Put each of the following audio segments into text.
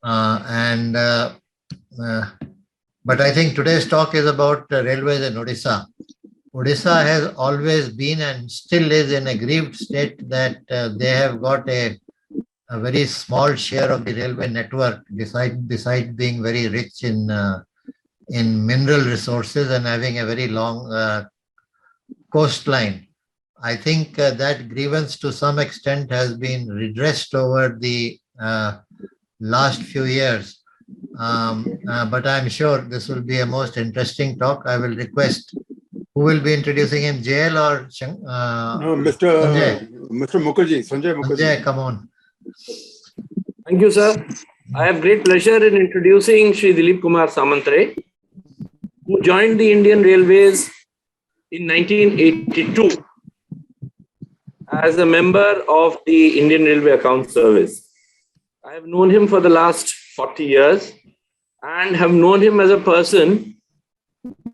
and but I think today's talk is about railways in Odisha. Odisha has always been and still is in a grieved state that they have got a very small share of the railway network, beside being very rich in mineral resources and having a very long coastline. I think that grievance to some extent has been redressed over the last few years. But I'm sure this will be a most interesting talk. I will request, who will be introducing him, JL or no, Mr. Mukherjee, Sanjay Mukherjee. Sanjay, come on. Thank you, sir. I have great pleasure in introducing Shri Dilip Samantray, who joined the Indian Railways in 1982 as a member of the Indian Railway Account Service. I have known him for the last 40 years and have known him as a person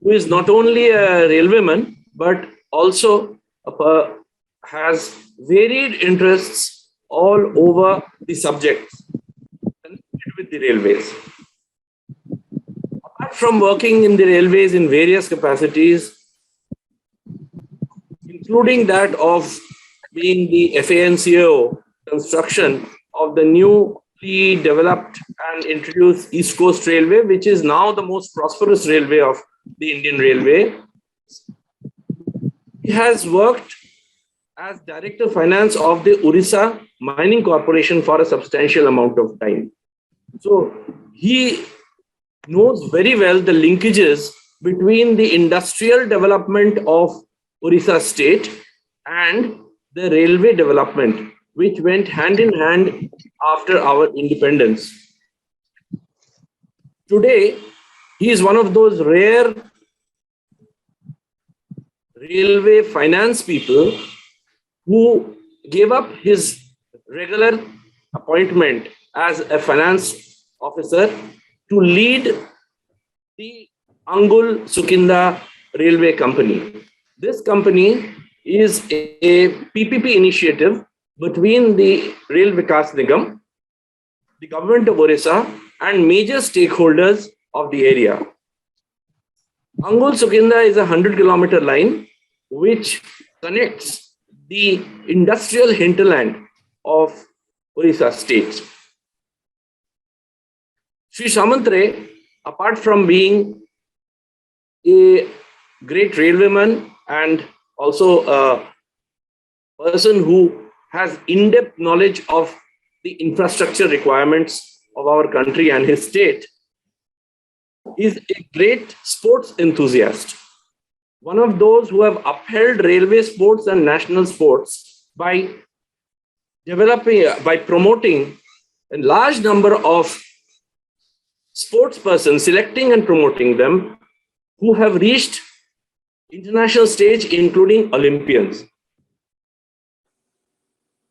who is not only a railwayman, but also has varied interests all over the subjects connected with the railways. Apart from working in the railways in various capacities, including that of being the FANCO construction of the newly developed and introduced East Coast Railway, which is now the most prosperous railway of the Indian Railway. He has worked as Director of Finance of the Orissa Mining Corporation for a substantial amount of time. So he knows very well the linkages between the industrial development of Orissa state and the railway development, which went hand in hand after our independence. Today, he is one of those rare railway finance people who gave up his regular appointment as a finance officer to lead the Angul Sukinda Railway Company. This company is a PPP initiative between the Rail Vikas Nigam, the government of Orissa, and major stakeholders of the area. Angul Sukinda is a 100-kilometer line which connects the industrial hinterland of Orissa state. Shri Samantray, apart from being a great railwayman and also a person who has in-depth knowledge of the infrastructure requirements of our country and his state, is a great sports enthusiast. One of those who have upheld railway sports and national sports by promoting a large number of sports persons, selecting and promoting them, who have reached international stage, including Olympians.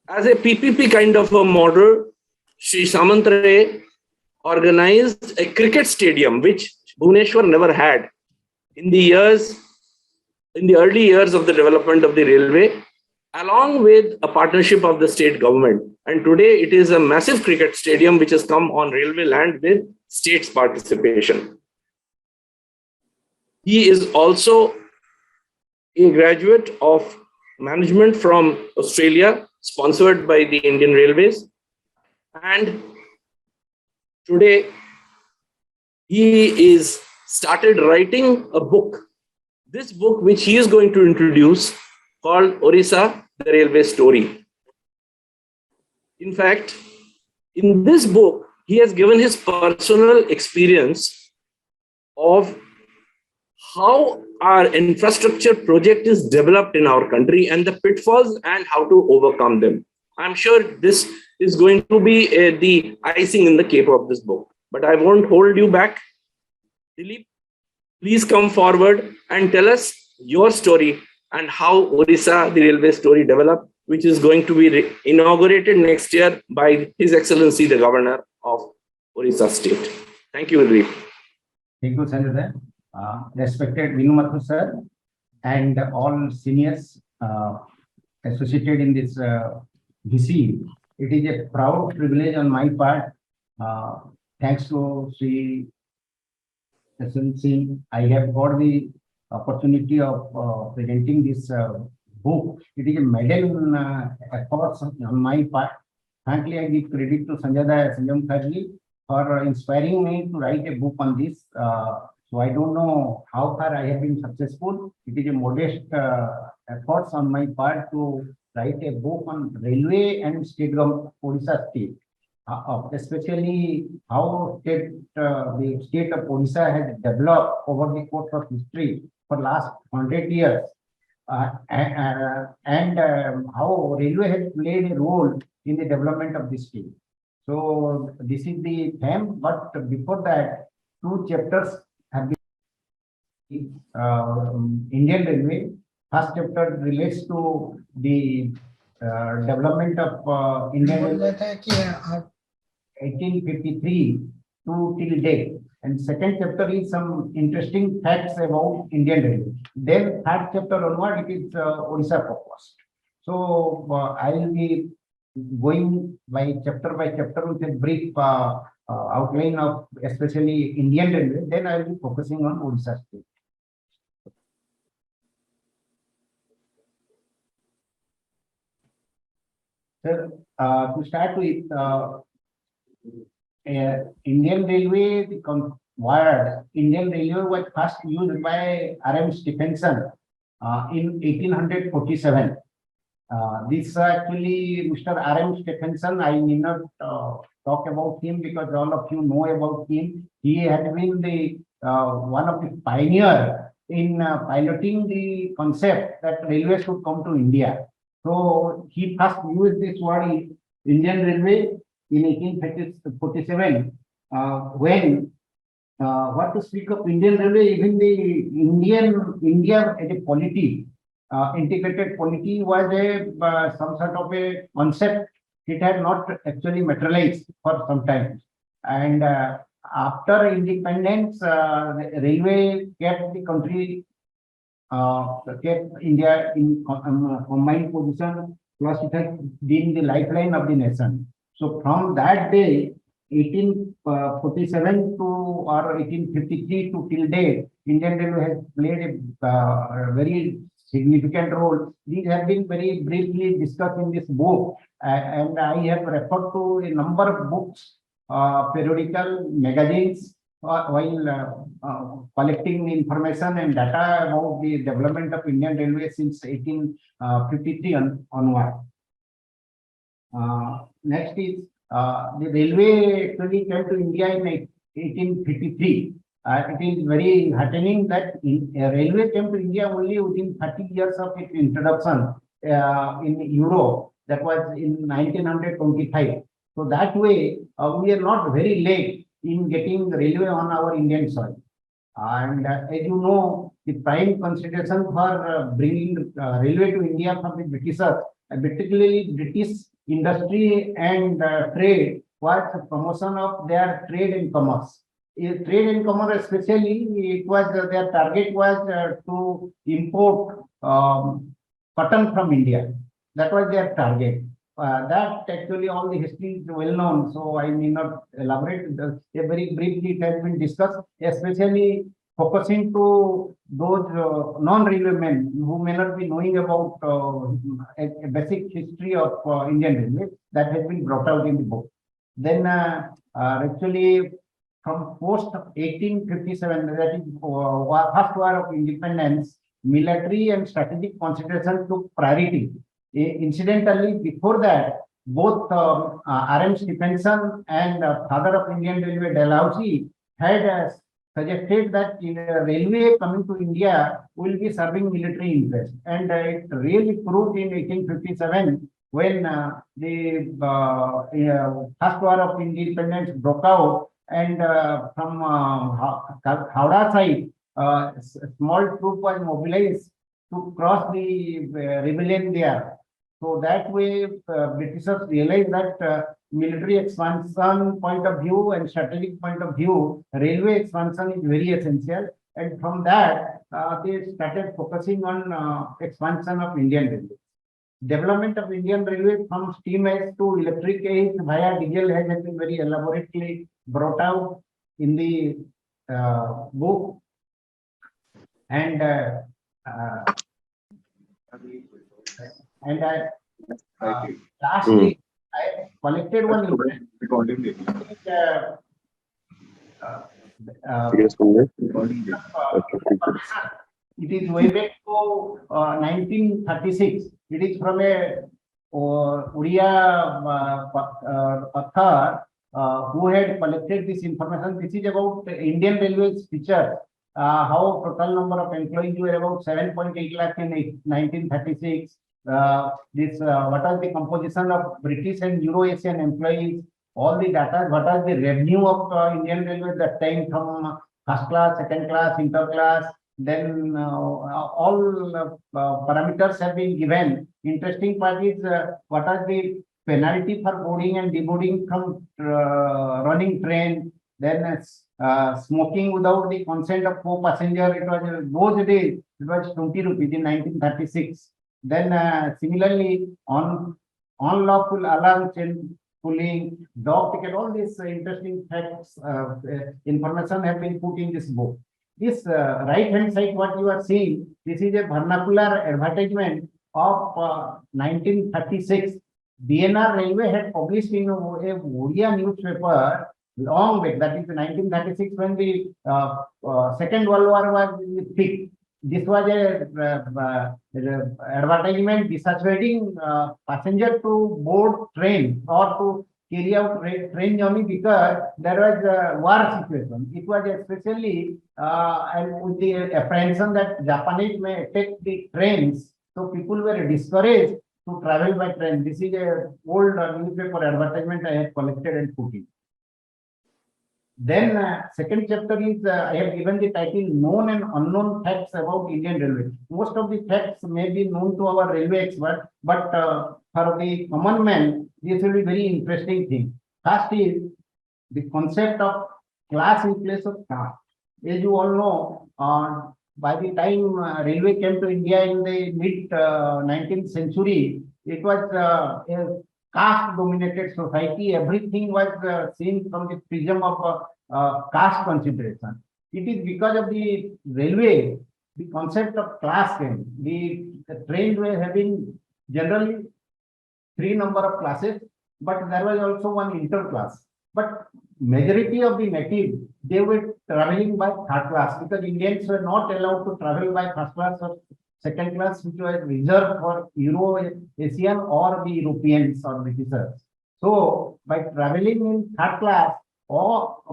As a PPP kind of a model, Shri Samantray organized a cricket stadium, which Bhubaneswar never had in the early years of the development of the railway, along with a partnership of the state government. And today it is a massive cricket stadium which has come on railway land with state's participation. He is also a graduate of management from Australia, sponsored by the Indian Railways. And today he is started writing a book. This book, which he is going to introduce, called Orissa, the Railway Story. In fact, in this book, he has given his personal experience of how our infrastructure project is developed in our country and the pitfalls and how to overcome them. I'm sure this is going to be the icing in the cake of this book, but I won't hold you back. Dilip, please come forward and tell us your story and how Orissa, the railway story, developed, which is going to be inaugurated next year by His Excellency, the Governor of Orissa State. Thank you, Dilip. Thank you, Sanjay. Respected Vinu Mathur sir and all seniors associated in this VC, it is a proud privilege on my part thanks to Sri Singh, I have got the opportunity of presenting this book. It is a maiden efforts on my part. Frankly, I give credit to Sanjay Mukherjee for inspiring me to write a book on this. So I don't know how far I have been successful. It is a modest efforts on my part to write a book on railway and state government, Odisha state. Especially how the state of Orissa has developed over the course of history for last 100 years, and how railway has played a role in the development of the state. So this is the theme, but before that, two chapters have been Indian Railway. First chapter relates to the development of Indian Railway 1853 to till date, and second chapter is some interesting facts about Indian Railway. Then third chapter onward, it is Orissa focused. So I will be going by chapter with a brief outline of especially Indian Railway. Then I will be focusing on Orissa state. Sir, to start with, Indian Railway, the word Indian Railway was first used by R.M. Stephenson in 1847. This actually, Mr. R.M. Stephenson, I need not talk about him because all of you know about him. He had been the one of the pioneer in piloting the concept that railway should come to India. So he first used this word Indian Railway in 1847, when what to speak of Indian Railway, even the India as a polity, integrated polity was a some sort of a concept. It had not actually materialized for some time, and after independence, the railway kept the country, kept India in combined position. Plus, it has been the lifeline of the nation. So from that day, 1847 to or 1853 to till date, Indian Railway has played a very significant role. These have been very briefly discussed in this book, and I have referred to a number of books, periodical magazines, while collecting information and data about the development of Indian Railway since 1853 onward. Next is the railway actually came to India in 1853. It is very heartening that railway came to India only within 30 years of its introduction in Europe. That was in 1925. So that way, we are not very late in getting the railway on our Indian soil. And as you know, the prime consideration for bringing railway to India from the Britishers, particularly British industry and trade, was promotion of their trade and commerce. Trade and commerce, especially, it was their target was to import cotton from India. That was their target. That actually all the history is well known, so I may not elaborate. Very briefly, it has been discussed, especially focusing to those non-railwaymen who may not be knowing about a basic history of Indian Railway that has been brought out in the book. Then actually from post 1857, that is first war of independence, military and strategic consideration took priority. Incidentally, before that, both R.M. Stephenson and father of Indian Railway, Dalhousie, had suggested that railway coming to India will be serving military interest, and it really proved in 1857 when the first war of independence broke out, and from Howrah side, a small troop was mobilized to cross the rebellion there. So that way, Britishers realized that military expansion point of view and strategic point of view, railway expansion is very essential. And from that, they started focusing on expansion of Indian Railway. development of Indian Railways from steam age to electric age via diesel age has been very elaborately brought out in the book. And lastly, I collected one it is way back to 1936. It is from a Oriya author who had collected this information. This is about Indian Railways feature. How total number of employees were about 7.8 lakh in 1936. What was the composition of British and Euro-Asian employees? All the data. What was the revenue of Indian Railways that time from first class, second class, interclass? Then all parameters have been given. Interesting part is what are the penalty for boarding and deboarding from running train. Then smoking without the consent of co-passenger. It was those days. It was 20 rupees in 1936. Then similarly on unlawful alarm chain pulling, dog ticket. All these interesting facts, information have been put in this book. This right hand side, what you are seeing, this is a vernacular advertisement of 1936. BNR Railway had published in a Odisha newspaper long back, that is 1936, when the Second World War was in the peak. This was a advertisement dissuading passenger to board train or to carry out train journey because there was a war situation. It was especially and with the apprehension that Japanese may attack the trains, so people were discouraged to travel by train. This is a old newspaper advertisement I have collected and put in. Then second chapter is I have given the title Known and Unknown Facts about Indian Railway. Most of the facts may be known to our railway expert, but for the common man, this will be very interesting thing. First is the concept of class in place of caste. As you all know, by the time railway came to India in the mid 19th century, it was a caste-dominated society. Everything was seen from the prism of caste consideration. It is because of the railway, the concept of class came. The trains were having generally 3 number of classes, but there was also one interclass. But majority of the native, they were traveling by third class because Indians were not allowed to travel by first class or second class, which was reserved for Euro-Asian or the Europeans or Britishers. So by traveling in third class, all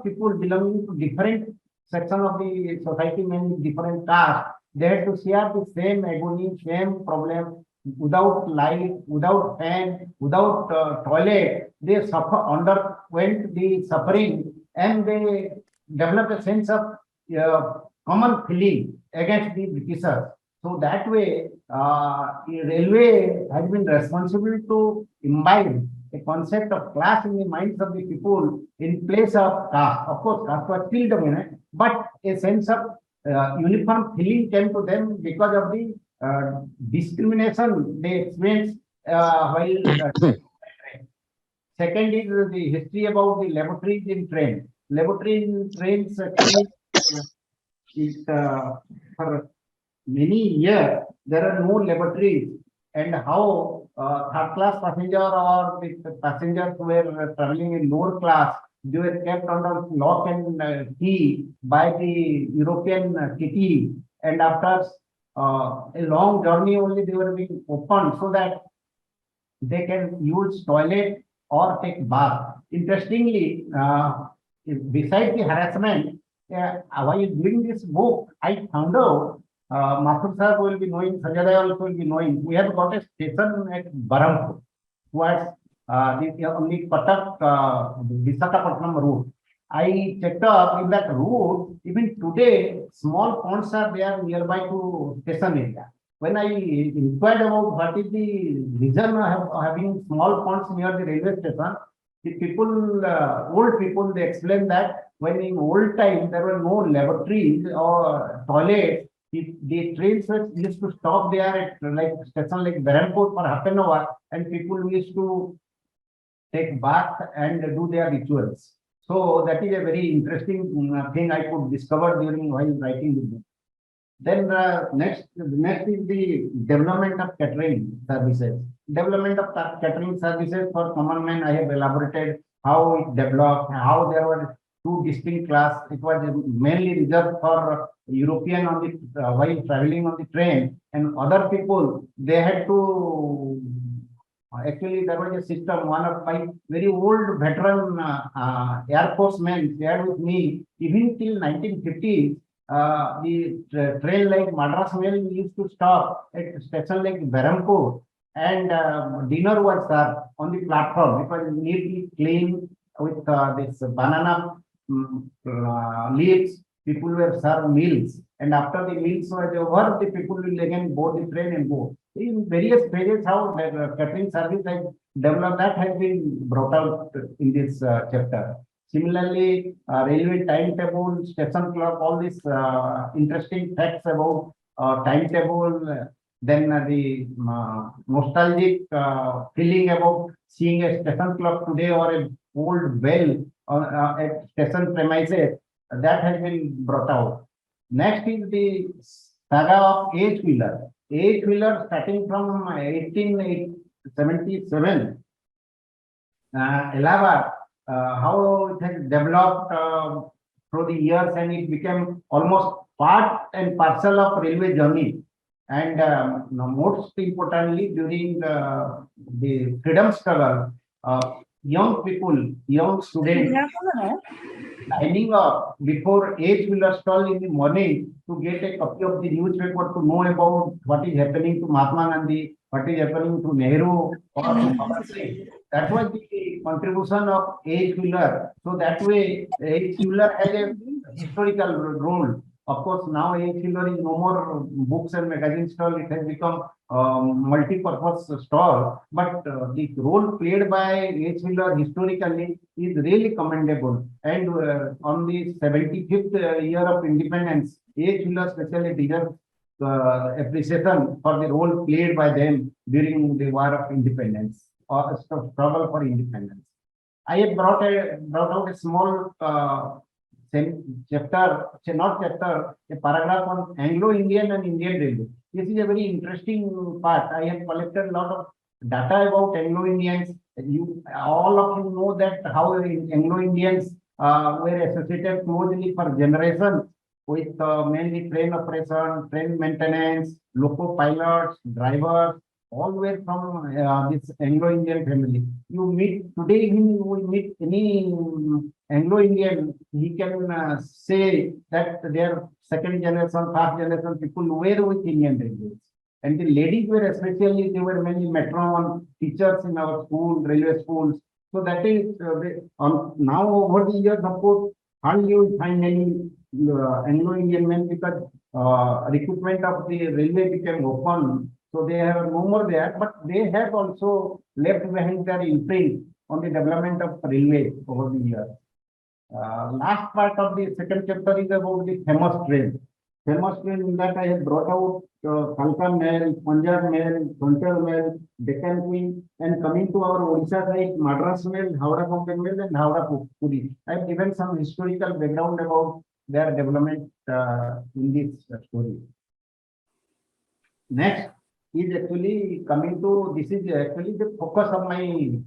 people belonging to different section of the society, mainly different caste, they had to share the same agony, same problem. Without light, without fan, without toilet, they underwent the suffering, and they developed a sense of common feeling against the Britishers. So that way, the railway has been responsible to imbibe a concept of class in the minds of the people in place of caste. Of course, caste was still dominant, but a sense of uniform feeling came to them because of the discrimination they experienced while second is the history about the laboratories in train. Laboratories in trains for many years there are no laboratories, and how third class passenger or the passengers who were traveling in lower class, they were kept under lock and key by the European TT, and after a long journey only they were being opened so that they can use toilet or take bath. Interestingly, besides the harassment, while doing this book, I found out, Mathur sir will be knowing, Sanjay also will be knowing, we have got a station at Barampur, towards the Patak, Visakhapatnam route. I checked up in that route, even today, small ponds are there nearby to station area. When I inquired about what is the reason of having small ponds near the railway station, the people, old people, they explained that when in old time there were no lavatories or toilets, the trains used to stop there at like station like Berhampur for half an hour, and people used to take bath and do their rituals. So that is a very interesting thing I could discover during while writing the book. Then next is the development of catering services. Development of catering services for common man. I have elaborated how it developed, how there were two distinct class. It was mainly reserved for European on the while traveling on the train, and other people they had to. Actually, there was a system. One of my very old veteran Air Force men shared with me. Even till 1950s, the train like Madras Mail used to stop at station like Berhampur, and dinner was served on the platform. It was neatly clean with this banana leaves. People were served meals, and after the meals were over, the people will again board the train and go. In various stages, how catering service has developed, that has been brought out in this chapter. Similarly, railway timetable, station clock, all these interesting facts about timetable, then the nostalgic feeling about seeing a station clock today or an old bell at station premises, that has been brought out. Next is the saga of eight-wheeler. Eight-wheeler starting from 1877, Allahabad, how it has developed through the years, and it became almost part and parcel of railway journey. And most importantly, during the freedom struggle, young people, young students, lining up before eight-wheeler stall in the morning to get a copy of the newspaper to know about what is happening to Mahatma Gandhi, what is happening to Nehru, or to Bhagat Singh. That was the contribution of eight-wheeler. So that way, eight-wheeler has a historical role. Of course, now eight-wheeler is no more books and magazine stall. It has become multi-purpose stall. But the role played by eight-wheeler historically is really commendable. And on the 75th year of independence, eight-wheeler especially deserves appreciation for the role played by them during the War of Independence or struggle for independence. I have brought out a small chapter, not chapter, a paragraph on Anglo-Indian and Indian Railway. This is a very interesting part. I have collected a lot of data about Anglo-Indians. All of you know that how Anglo-Indians were associated closely for generations with mainly train operation, train maintenance, loco pilots, drivers, all were from this Anglo-Indian family. You meet today, we meet any Anglo-Indian, he can say that their second generation, third generation people were with Indian Railways. And the ladies were especially, there were many matron teachers in our school, railway schools. So that is now over the years, of course, hardly you find any Anglo-Indian men because recruitment of the railway became open. So they have no more there, but they have also left behind their imprint on the development of railway over the years. Last part of the second chapter is about the famous train. Famous train in that I have brought out Kalkan Mail, Punjab Mail, Frontier Mail, Deccan Queen, and coming to our Odisha side, Madras Mail, Howrah Bombay Mail, and Howrah Puri. I have given some historical background about their development in this story. Next is actually coming to, this is actually the focus of my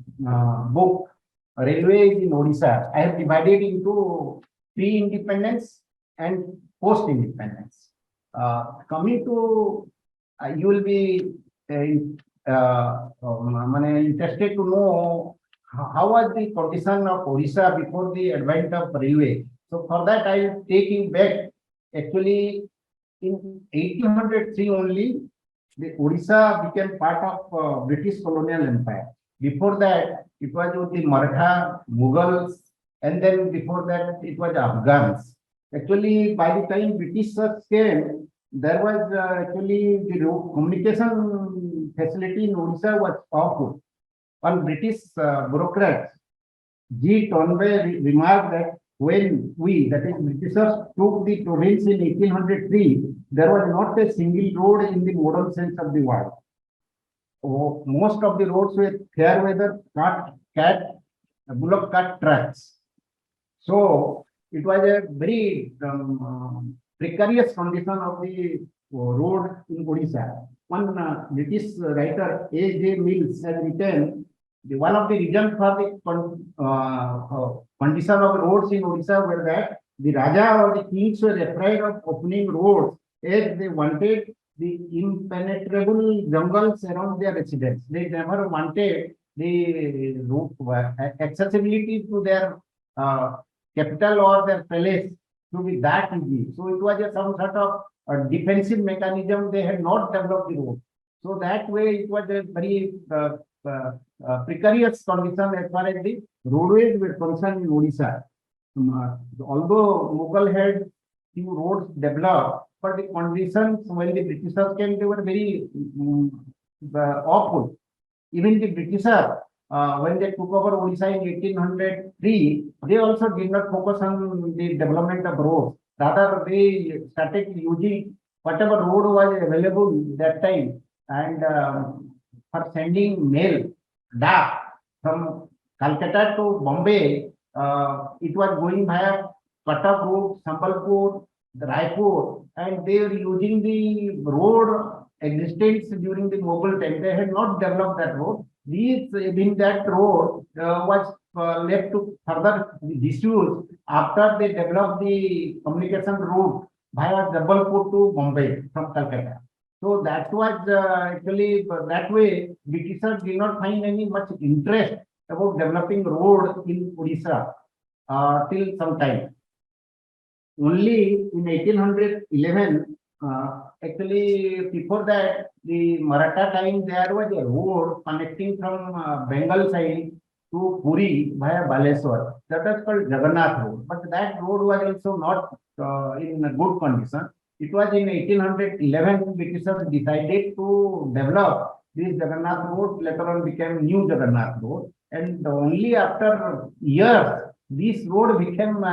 book, Railways in Odisha. I have divided into pre-independence and post-independence. Coming to, you will be interested to know how was the condition of Orissa before the advent of railway. So for that, I will take you back. Actually, in 1803 only, the Odisha became part of British colonial empire. Before that, it was with the Maratha, Mughals, and then before that, it was Afghans. Actually, by the time British came, there was actually the communication facility in Odisha was awful. One British bureaucrat, G. Tonbay, remarked that when we, that is Britishers, took the province in 1803, there was not a single road in the modern sense of the word. Most of the roads were fair weather, bullock cart tracks. So it was a very precarious condition of the road in Odisha. One British writer A.J. Mills has written one of the reasons for the condition of roads in Odisha were that the Raja or the kings were afraid of opening roads as they wanted the impenetrable jungles around their residence. They never wanted the accessibility to their capital or their palace to be that easy. So it was some sort of a defensive mechanism. They had not developed the road. So that way it was a very precarious condition as far as the roadways were concerned in Odisha. Although Mughal had few roads developed, but the conditions when the Britishers came, they were very awful. Even the Britishers, when they took over Odisha in 1803, they also did not focus on the development of roads. Rather, they started using whatever road was available that time and for sending mail, DAC, from Calcutta to Bombay, it was going via Cuttack road, Sambalpur, Raipur, and they were using the road existence during the Mughal time. They had not developed that road. In that road was left to further disuse after they developed the communication route via Jabalpur to Bombay from Calcutta. So that was actually that way Britishers did not find any much interest about developing road in Odisha till some time. Only in 1811, actually before that, the Maratha time, there was a road connecting from Bengal side to Puri via Baleswar. That was called Jagannath Road. But that road was also not in a good condition. It was in 1811, Britishers decided to develop this Jagannath Road, later on became New Jagannath Road. And only after years, this road became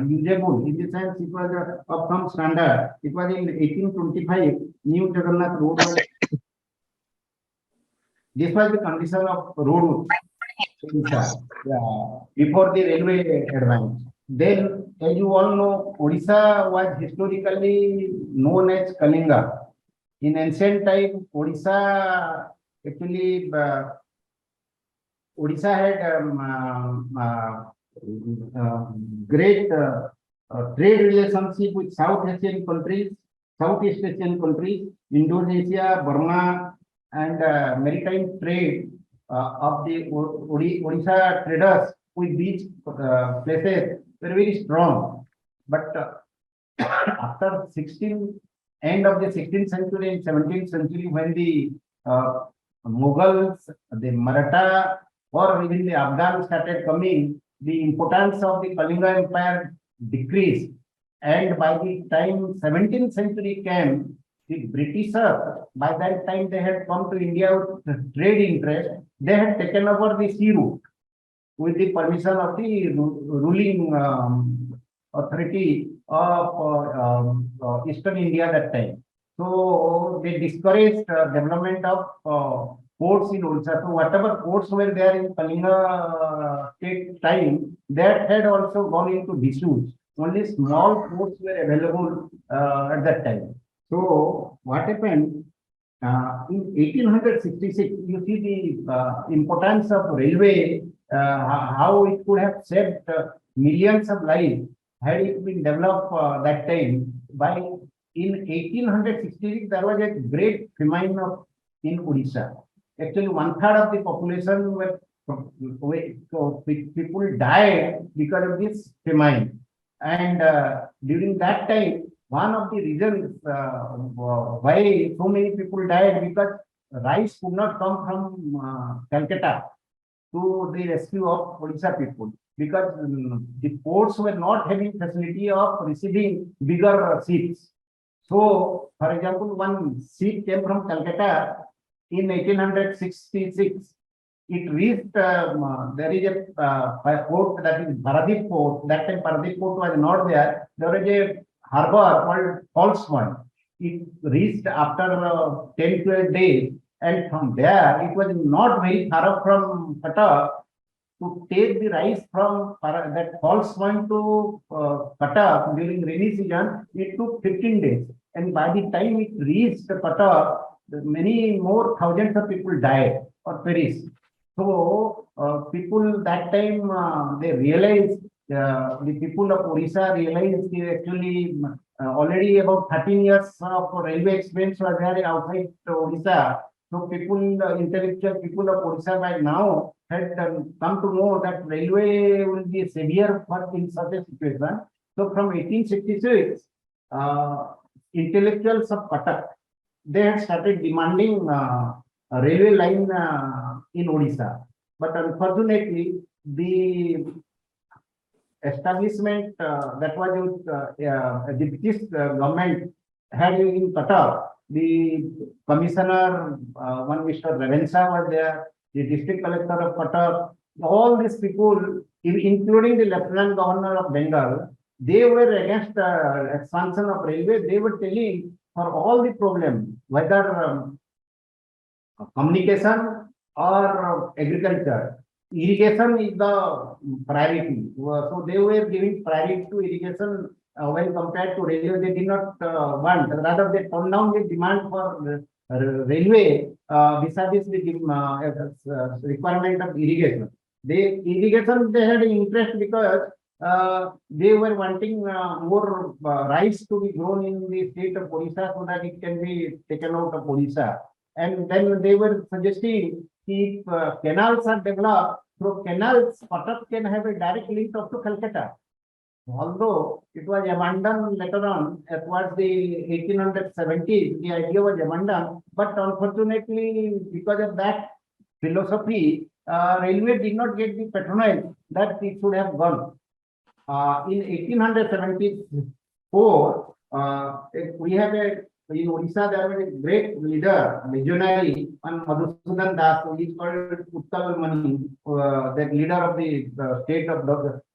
usable. In the sense, it was of some standard. It was in 1825, New Jagannath Road. This was the condition of road before the railway advance. Then, as you all know, Odisha was historically known as Kalinga. In ancient time, Odisha actually Odisha had great trade relationship with South Asian countries, Southeast Asian countries, Indonesia, Burma, and maritime trade of the Odisha traders with these places were very strong. But after end of the 16th century and 17th century, when the Mughals, the Maratha, or even the Afghans started coming, the importance of the Kalinga Empire decreased. And by the time 17th century came, the Britishers, by that time they had come to India with trade interest, they had taken over the sea route with the permission of the ruling authority of Eastern India that time. So they discouraged development of ports in Orissa. So whatever ports were there in Kalinga state time, that had also gone into disuse. Only small ports were available at that time. So what happened in 1866? You see the importance of railway, how it could have saved millions of lives had it been developed that time. In 1866, there was a great famine in Odisha. Actually, 1/3 of the population people died because of this famine. And during that time, one of the reasons why so many people died, because rice could not come from Calcutta to the rescue of Odisha people, because the ports were not having facility of receiving bigger ships. So, for example, one ship came from Calcutta in 1866. it reached, there is a port, that is Paradip port. That time Paradip port was not there. There was a harbor called False Point. It reached after 10 12 days, and from there it was not very far from Cuttack. To take the rice from that False Point to Cuttack during rainy season, it took 15 days. And by the time it reached Cuttack, many more thousands of people died or perished. So people that time they realized, the people of Orissa realized actually already about 13 years of railway experience was there outside Orissa. So people, intellectual people of Orissa by now had come to know that railway will be a savior for in such a situation. So from 1866, intellectuals of Cuttack, they had started demanding a railway line in Odisha. But unfortunately, the establishment that was the British government had in Cuttack, the commissioner, one Mr. Ravensa was there, the district collector of Cuttack, all these people, including the Lieutenant Governor of Bengal, they were against expansion of railway. They were telling for all the problems, whether communication or agriculture, irrigation is the priority. So they were giving priority to irrigation when compared to railway. They did not want, rather they turned down the demand for railway vis-a-vis the requirement of irrigation. Irrigation they had interest because they were wanting more rice to be grown in the state of Orissa so that it can be taken out of Orissa. And then they were suggesting if canals are developed, through canals, Cuttack can have a direct link up to Calcutta. Although it was abandoned later on, towards the 1870s, the idea was abandoned, but unfortunately, because of that philosophy, railway did not get the patronage that it should have gone. In 1874, we have in Odisha, there was a great leader, visionary, and Madhusudan Das, who is called Uttal Mani, the leader of the state of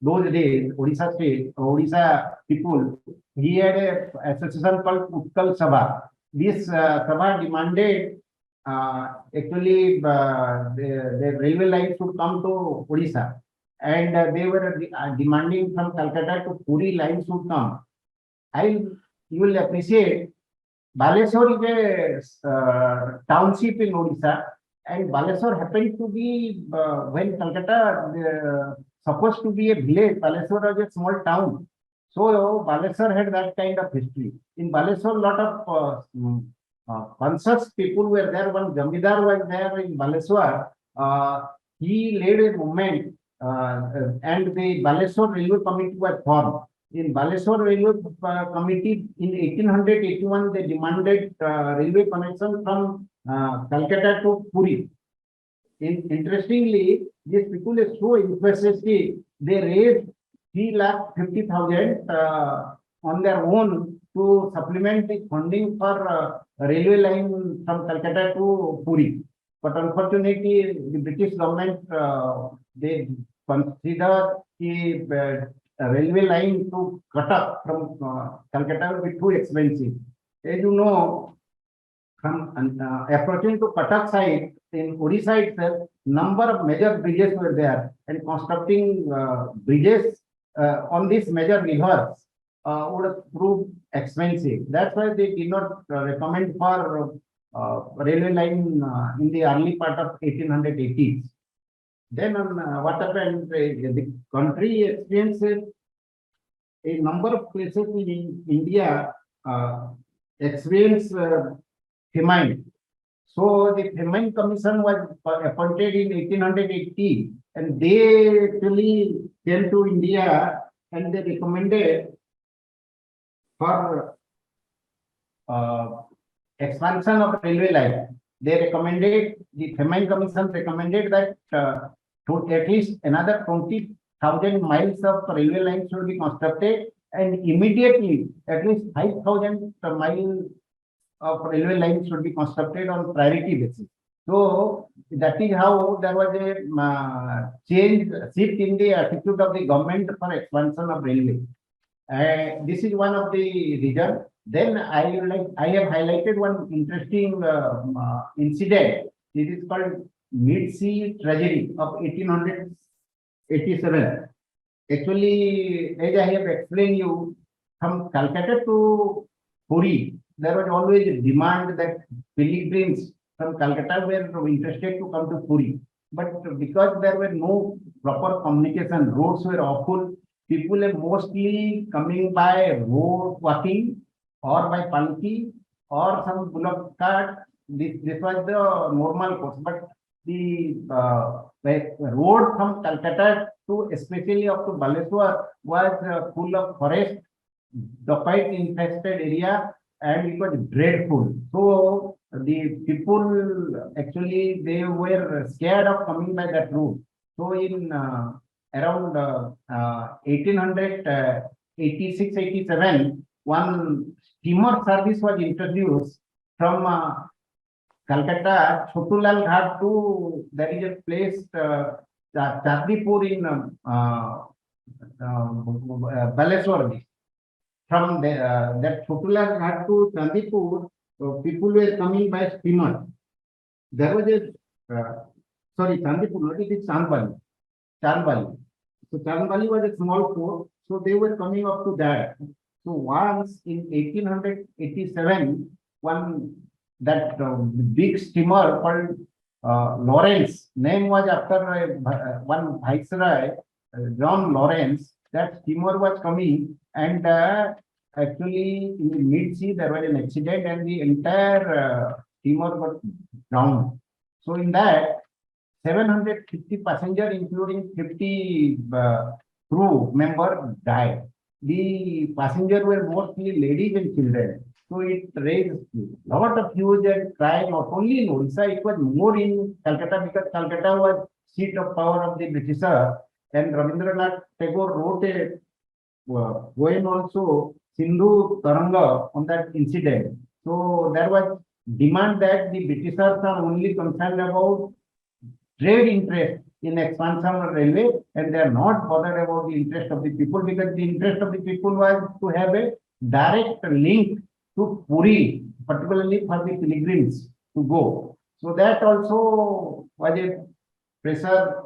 those days, Odisha state, Odisha people. He had an association called Uttal Sabha. This Sabha demanded actually the railway line should come to Odisha. And they were demanding from Calcutta to Puri line should come. You will appreciate Baleswar is a township in Odisha, and Baleswar happened to be when Calcutta supposed to be a village. Baleswar was a small town, so Baleswar had that kind of history. In Baleswar, lot of conscious people were there. One Jamidar was there in Baleswar. He led a movement, and the Baleswar Railway Committee was formed. In Baleswar Railway Committee in 1881, they demanded railway connection from Calcutta to Puri. Interestingly, these people are so enthusiastic, they raised 3,50,000 on their own to supplement the funding for railway line from Calcutta to Puri. But unfortunately, the British government, they consider the railway line to Cuttack from Calcutta will be too expensive. As you know, from approaching to Cuttack side in Orissa itself, number of major bridges were there, and constructing bridges on these major rivers would prove expensive. That's why they did not recommend for railway line in the early part of 1880s. Then what happened, the country experiences a number of places in India experienced famine. So the famine commission was appointed in 1880, and they actually came to India and they recommended for expansion of railway line. They recommended, the famine commission recommended that to at least another 20,000 miles of railway line should be constructed, and immediately at least 5,000 miles of railway lines should be constructed on priority basis. So that is how there was a shift in the attitude of the government for expansion of railway. This is one of the reasons. Then I have highlighted one interesting incident. It is called mid-sea tragedy of 1887. Actually, as I have explained you, from Calcutta to Puri, there was always a demand that pilgrims from Calcutta were interested to come to Puri. But because there were no proper communication, roads were awful, people are mostly coming by road walking or by palki or some bullock cart. This was the normal course. But the road from Calcutta to especially up to Baleswar was full of forest, dacoit infested area, and it was dreadful. So the people actually they were scared of coming by that route. So in around 1886-87, one steamer service was introduced from Calcutta, Chotulal Ghat to there is a place Chandipur in Baleswar. From that Chotulal Ghat to Chandipur, people were coming by steamer. There was a Chandipur, not it is Chandbali. So Chandbali was a small port, so they were coming up to that. So once in 1887, one that big steamer called Lawrence, name was after one viceroy, John Lawrence. That steamer was coming, and actually in the mid-sea there was an accident, and the entire steamer was drowned. So in that 750 passengers, including 50 crew member, died. The passengers were mostly ladies and children. So it raised a lot of huge and cry, not only in Orissa, it was more in Calcutta because Calcutta was seat of power of the Britishers. And Rabindranath Tagore wrote a poem also, Sindhu Taranga, on that incident. So there was demand that the Britishers are only concerned about trade interest in expansion of railway, and they are not bothered about the interest of the people, because the interest of the people was to have a direct link to Puri, particularly for the pilgrims to go. So that also was a pressure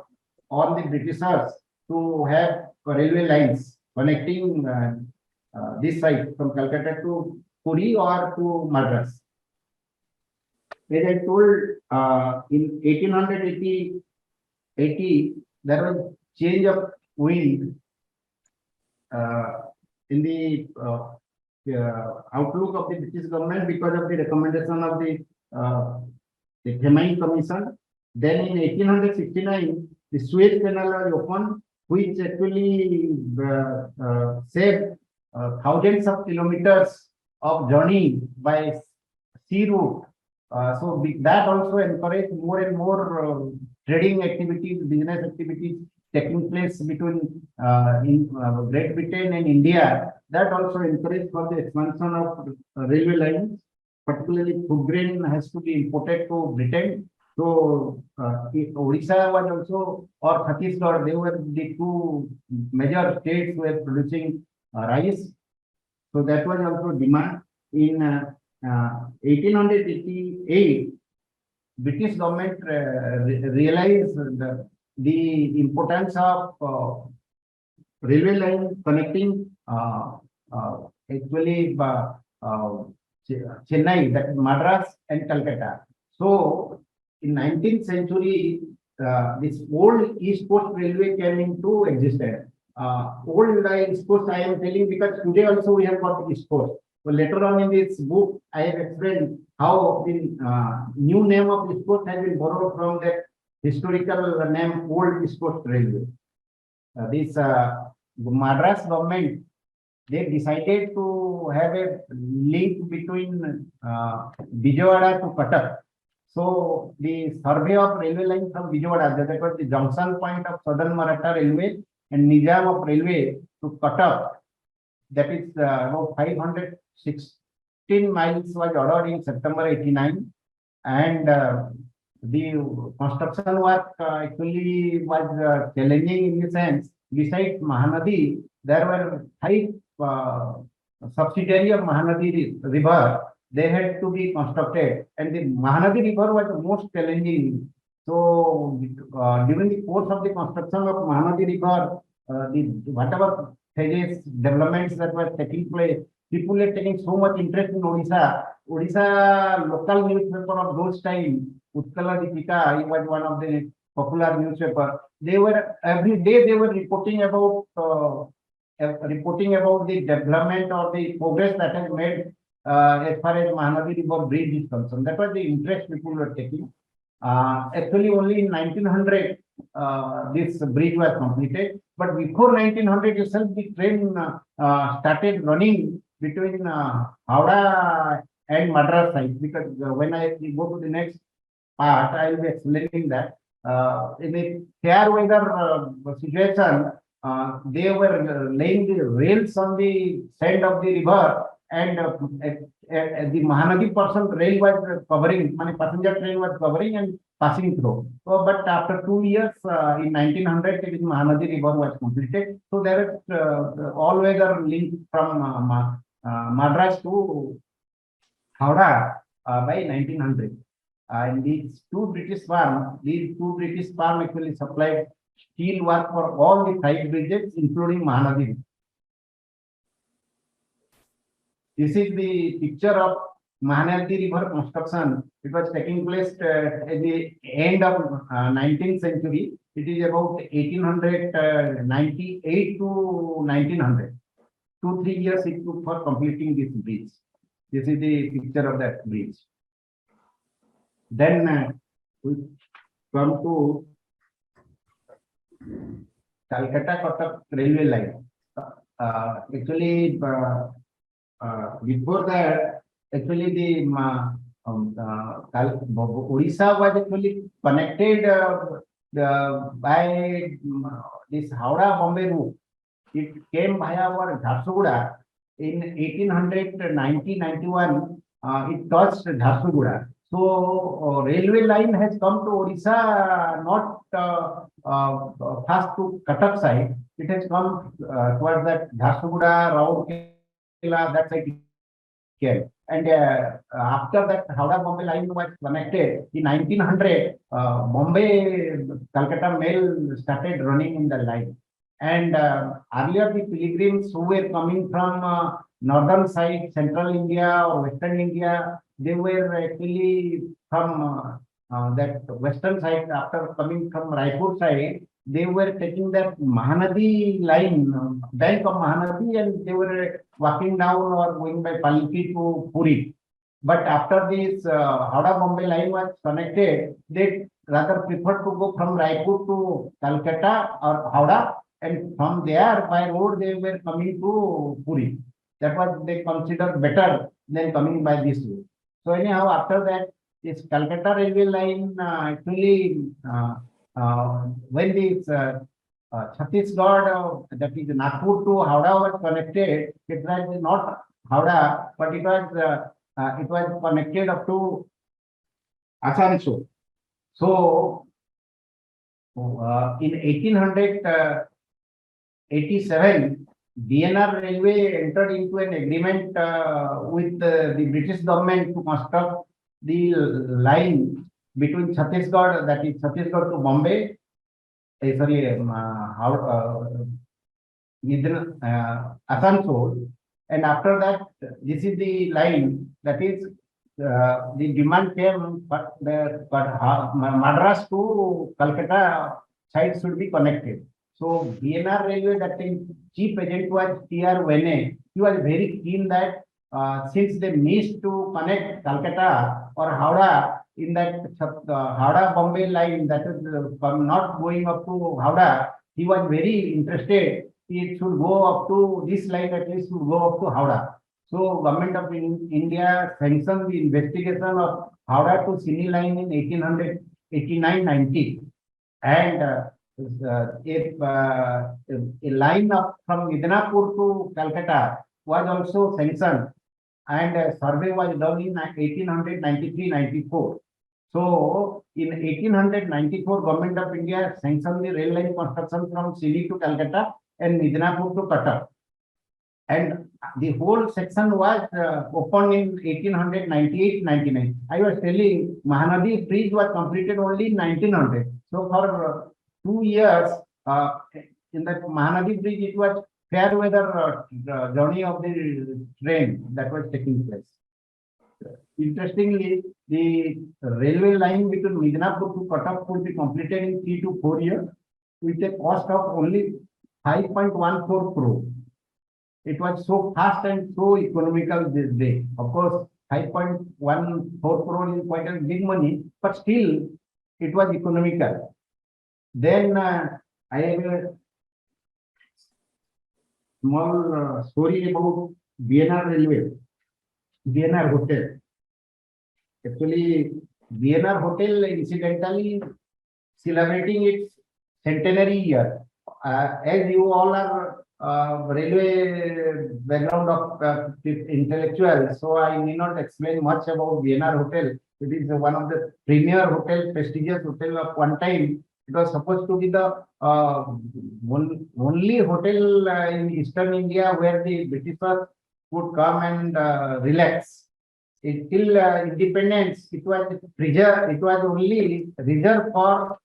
on the Britishers to have railway lines connecting this side from Calcutta to Puri or to Madras. As I told, in 1880, there was change of wind in the outlook of the British government because of the recommendation of the Famine Commission. Then in 1869, the Suez Canal was opened, which actually saved thousands of kilometers of journey by sea route. So that also encouraged more and more trading activities, business activities taking place between Great Britain and India. That also encouraged for the expansion of railway lines. Particularly, food grain has to be imported to Britain. So Odisha was also, or Chhattisgarh, they were the two major states who were producing rice. So that was also demand. In 1888, British government realized the importance of railway line connecting actually Chennai, that is Madras and Calcutta. So in 19th century, this old East Coast Railway came into existence. Old East Coast I am telling because today also we have got East Coast. So later on in this book, I have explained how the new name of East Coast has been borrowed from that historical name Old East Coast Railway. This Madras government, they decided to have a link between Vijayawada to Cuttack. So the survey of railway line from Vijayawada, that was the junction point of Southern Maratha Railway and Nizam of Railway to Cuttack, that is about 516 miles was ordered in September 89, and the construction work actually was challenging in the sense, besides Mahanadi, there were 5 subsidiary of Mahanadi river. They had to be constructed, and the Mahanadi river was the most challenging. So during the course of the construction of Mahanadi river, the whatever phases, developments that were taking place, people were taking so much interest in Odisha. Odisha local newspaper of those time, Utkala Deepika, it was one of the popular newspaper. They were every day they were reporting about the development or the progress that has made as far as Mahanadi River Bridge is concerned. That was the interest people were taking. Actually, only in 1900 this bridge was completed. But before 1900 itself, the train started running between Howrah and Madras side. Because when I go to the next part, I will be explaining that in a fair weather situation, they were laying the rails on the side of the river, and the Mahanadi person rail was covering, passenger train was covering and passing through. So, but after 2 years, in 1900, the Mahanadi river was completed. So there is all weather link from Madras to Howrah by 1900. And these two British firms actually supplied steel work for all the 5 bridges, including Mahanadi. This is the picture of Mahanadi River construction. It was taking place at the end of 19th century. It is about 1898 to 1900. 2-3 years it took for completing this bridge. This is the picture of that bridge. Then we come to Calcutta-Cuttack railway line. Actually, before that, actually the Orissa was actually connected by this Howrah-Bombay route. It came via our Jharsuguda. In 1890-91, it touched Jharsuguda. So railway line has come to Orissa not fast to Cuttack side. It has come towards that Jharsuguda, Rourkela, that side came. And after that Howrah-Bombay line was connected in 1900, Bombay-Calcutta mail started running in the line. And earlier the pilgrims who were coming from northern side, central India or western India, they were actually from that western side. After coming from Raipur side, they were taking that Mahanadi line, bank of Mahanadi, and they were walking down or going by Palki to Puri. But after this Howrah-Bombay line was connected, they rather preferred to go from Raipur to Calcutta or Howrah, and from there by road they were coming to Puri. That was they considered better than coming by this route. So anyhow, after that, this Calcutta railway line actually when this Chhattisgarh, that is Nagpur to Howrah was connected, it was not Howrah, but it was connected up to Asansol. So in 1887, DNR Railway entered into an agreement with the British government to construct the line between Chhattisgarh, that is Chhattisgarh to Bombay, Asansol, and after that, this is the line that is the demand came, but Madras to Calcutta side should be connected. So DNR Railway, that chief agent was T.R. Vene. He was very keen that since they missed to connect Calcutta or Howrah in that Howrah-Bombay line that is not going up to Howrah, he was very interested. It should go up to this line, at least should go up to Howrah. So government of India sanctioned the investigation of Howrah to Sini line in 1889-90, and a line from Midnapur to Calcutta was also sanctioned, and a survey was done in 1893-94. So in 1894, Government of India sanctioned the rail line construction from Sili to Calcutta and Midnapur to Cuttack. And the whole section was opened in 1898-99. I was telling Mahanadi Bridge was completed only in 1900. So for 2 years in the Mahanadi Bridge, it was fair weather journey of the train that was taking place. Interestingly, the railway line between Midnapur to Cuttack could be completed in 3 to 4 years with a cost of only 5.14 crore. It was so fast and so economical this day. Of course, 5.14 crore is quite a big money, but still it was economical. Then I have a small story about Vienna Railway, Vienna Hotel. Actually, Vienna Hotel incidentally celebrating its centenary year. As you all are railway background of intellectuals, so I may not explain much about Vienna Hotel. It is one of the premier hotel, prestigious hotel of one time. It was supposed to be the only hotel in Eastern India where the Britishers would come and relax. Till independence, it was reserved. It was only reserved for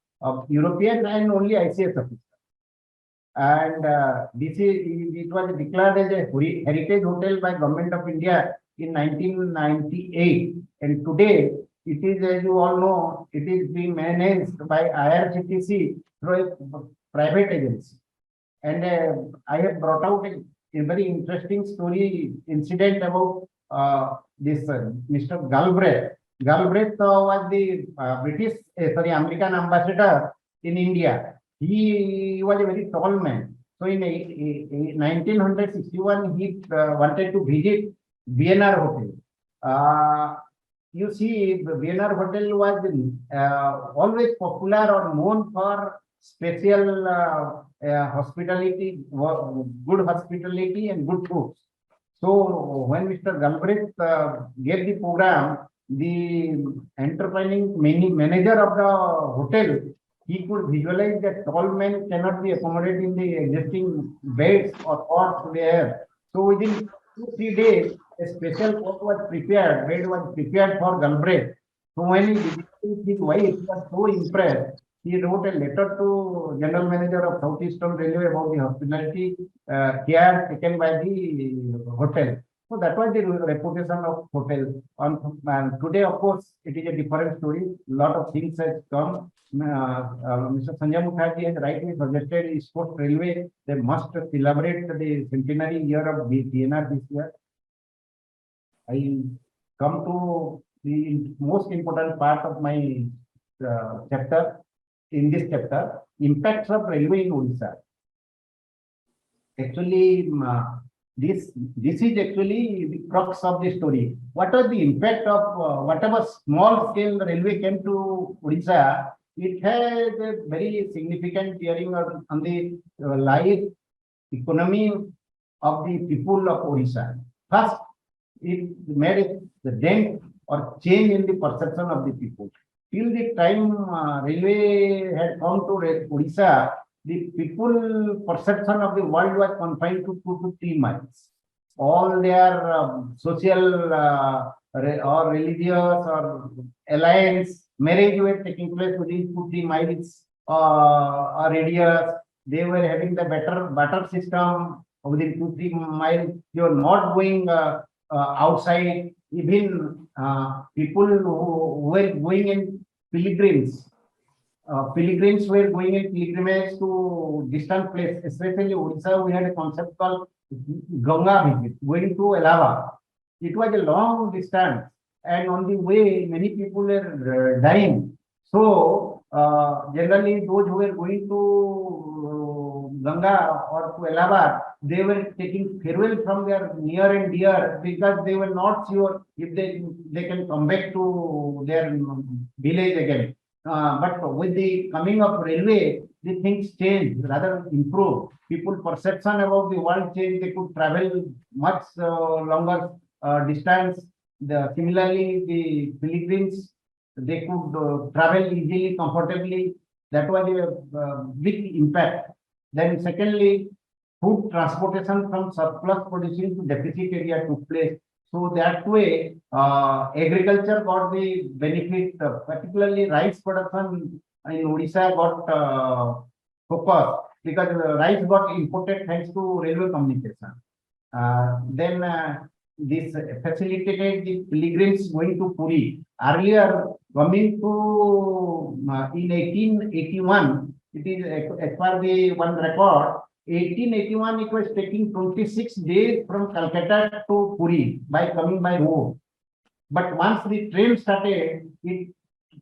European and only ICS officers. And it was declared as a heritage hotel by Government of India in 1998. And today, it is, as you all know, it is being managed by IRCTC through a private agency. And I have brought out a very interesting story incident about this Mr. Galbraith. Galbraith was the American ambassador in India. He was a very tall man. So in 1961, he wanted to visit Vienna Hotel. You see, the Vienna Hotel was always popular or known for special hospitality, good hospitality and good food. So when Mr. Galbraith gave the program, the enterprising manager of the hotel, he could visualize that tall men cannot be accommodated in the existing beds or cots there. So within 2-3 days, a special cot was prepared, bed was prepared for Galbraith. So when he visited his wife, he was so impressed. He wrote a letter to General Manager of Southeastern Railway about the hospitality care taken by the hotel. So that was the reputation of hotel. And today, of course, it is a different story. A lot of things have come. Mr. Sanjay Mukherjee has rightly suggested East Coast Railway, they must celebrate the centenary year of Vienna this year. I come to the most important part of my chapter. In this chapter, impacts of railway in Odisha. Actually, this is actually the crux of the story. What was the impact of whatever small scale railway came to Odisha? It has a very significant bearing on the life, economy of the people of Odisha. First, it made the dent or change in the perception of the people. Till the time railway had come to Odisha, the people perception of the world was confined to 2 to 3 miles. All their social or religious or alliance marriage were taking place within 2-3 miles radius. They were having the better system within 2-3 miles. They were not going outside. Even people who were going in pilgrims. Pilgrims were going in pilgrimage to distant place, especially Odisha. We had a concept called Ganga visit, going to Allahabad. It was a long distance, and on the way, many people were dying. So, generally, those who were going to Ganga or to Allahabad, they were taking farewell from their near and dear because they were not sure if they can come back to their village again. But with the coming of railway, the things changed, rather improved. People perception about the world changed. They could travel much longer distance. Similarly, the pilgrims they could travel easily, comfortably. That was a big impact. Then secondly, food transportation from surplus producing to deficit area took place. So that way, agriculture got the benefit, particularly rice production in Odisha got focus because rice got imported thanks to railway communication. Then this facilitated the pilgrims going to Puri. Earlier, coming to in 1881, it is as per the one record, 1881 it was taking 26 days from Calcutta to Puri by coming by road. But once the train started, it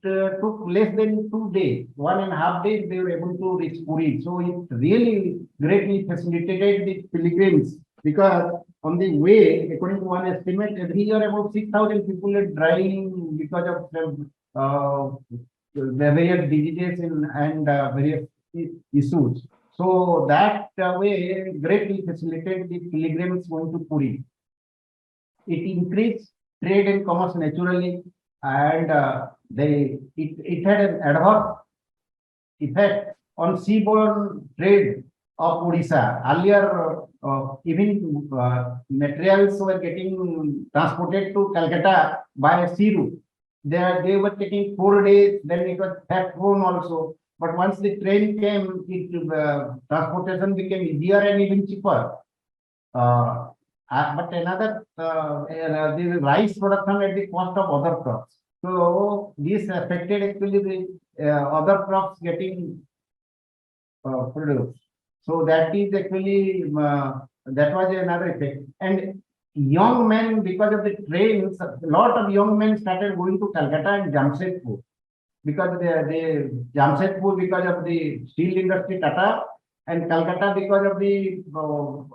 took less than 2 days, 1.5 days, they were able to reach Puri. So it really greatly facilitated the pilgrims because on the way, according to one estimate, every year about 6,000 people are dying because of the various diseases and various issues. So that way greatly facilitated the pilgrims going to Puri. It increased trade and commerce naturally, and it had an adverse effect on seaborne trade of Odisha. Earlier, even materials were getting transported to Calcutta by sea route. They were taking 4 days, then it was theft prone also. But once the train came, transportation became easier and even cheaper. But another, the rice production at the cost of other crops. So this affected actually the other crops getting produced. So that is actually, that was another effect. And young men, because of the trains, a lot of young men started going to Calcutta and Jamshedpur. Because the Jamshedpur because of the steel industry, Tata, and Calcutta because of the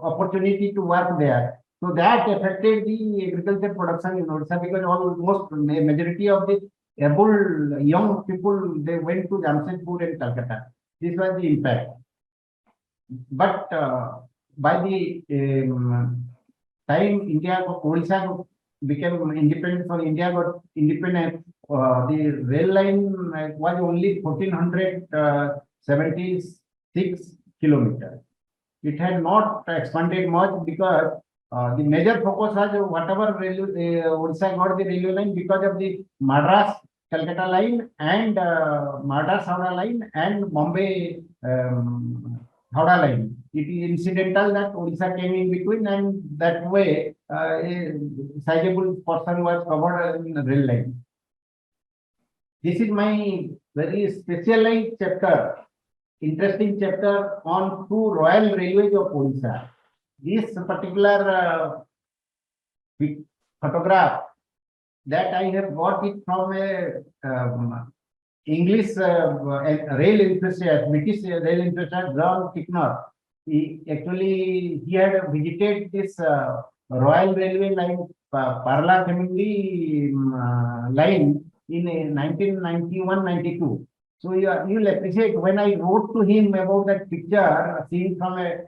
opportunity to work there. So that affected the agriculture production in Orissa because almost majority of the able young people, they went to Jamshedpur and Calcutta. This was the impact. But by the time Odisha became independent, or India got independent, the rail line was only 1476 kilometers. It had not expanded much because the major focus was whatever railway, Odisha got the railway line because of the Madras Calcutta line and Madras Howrah line and Bombay Howrah line. It is incidental that Odisha came in between, and that way a sizable portion was covered in the rail line. This is my very specialized chapter, interesting chapter on two royal railways of Odisha. This particular photograph that I have got it from a English rail enthusiast, British rail enthusiast, John Ticknor. He had visited this Royal Railway line, Parla-Kemingli line in 1991-92. So you'll appreciate when I wrote to him about that picture seen from a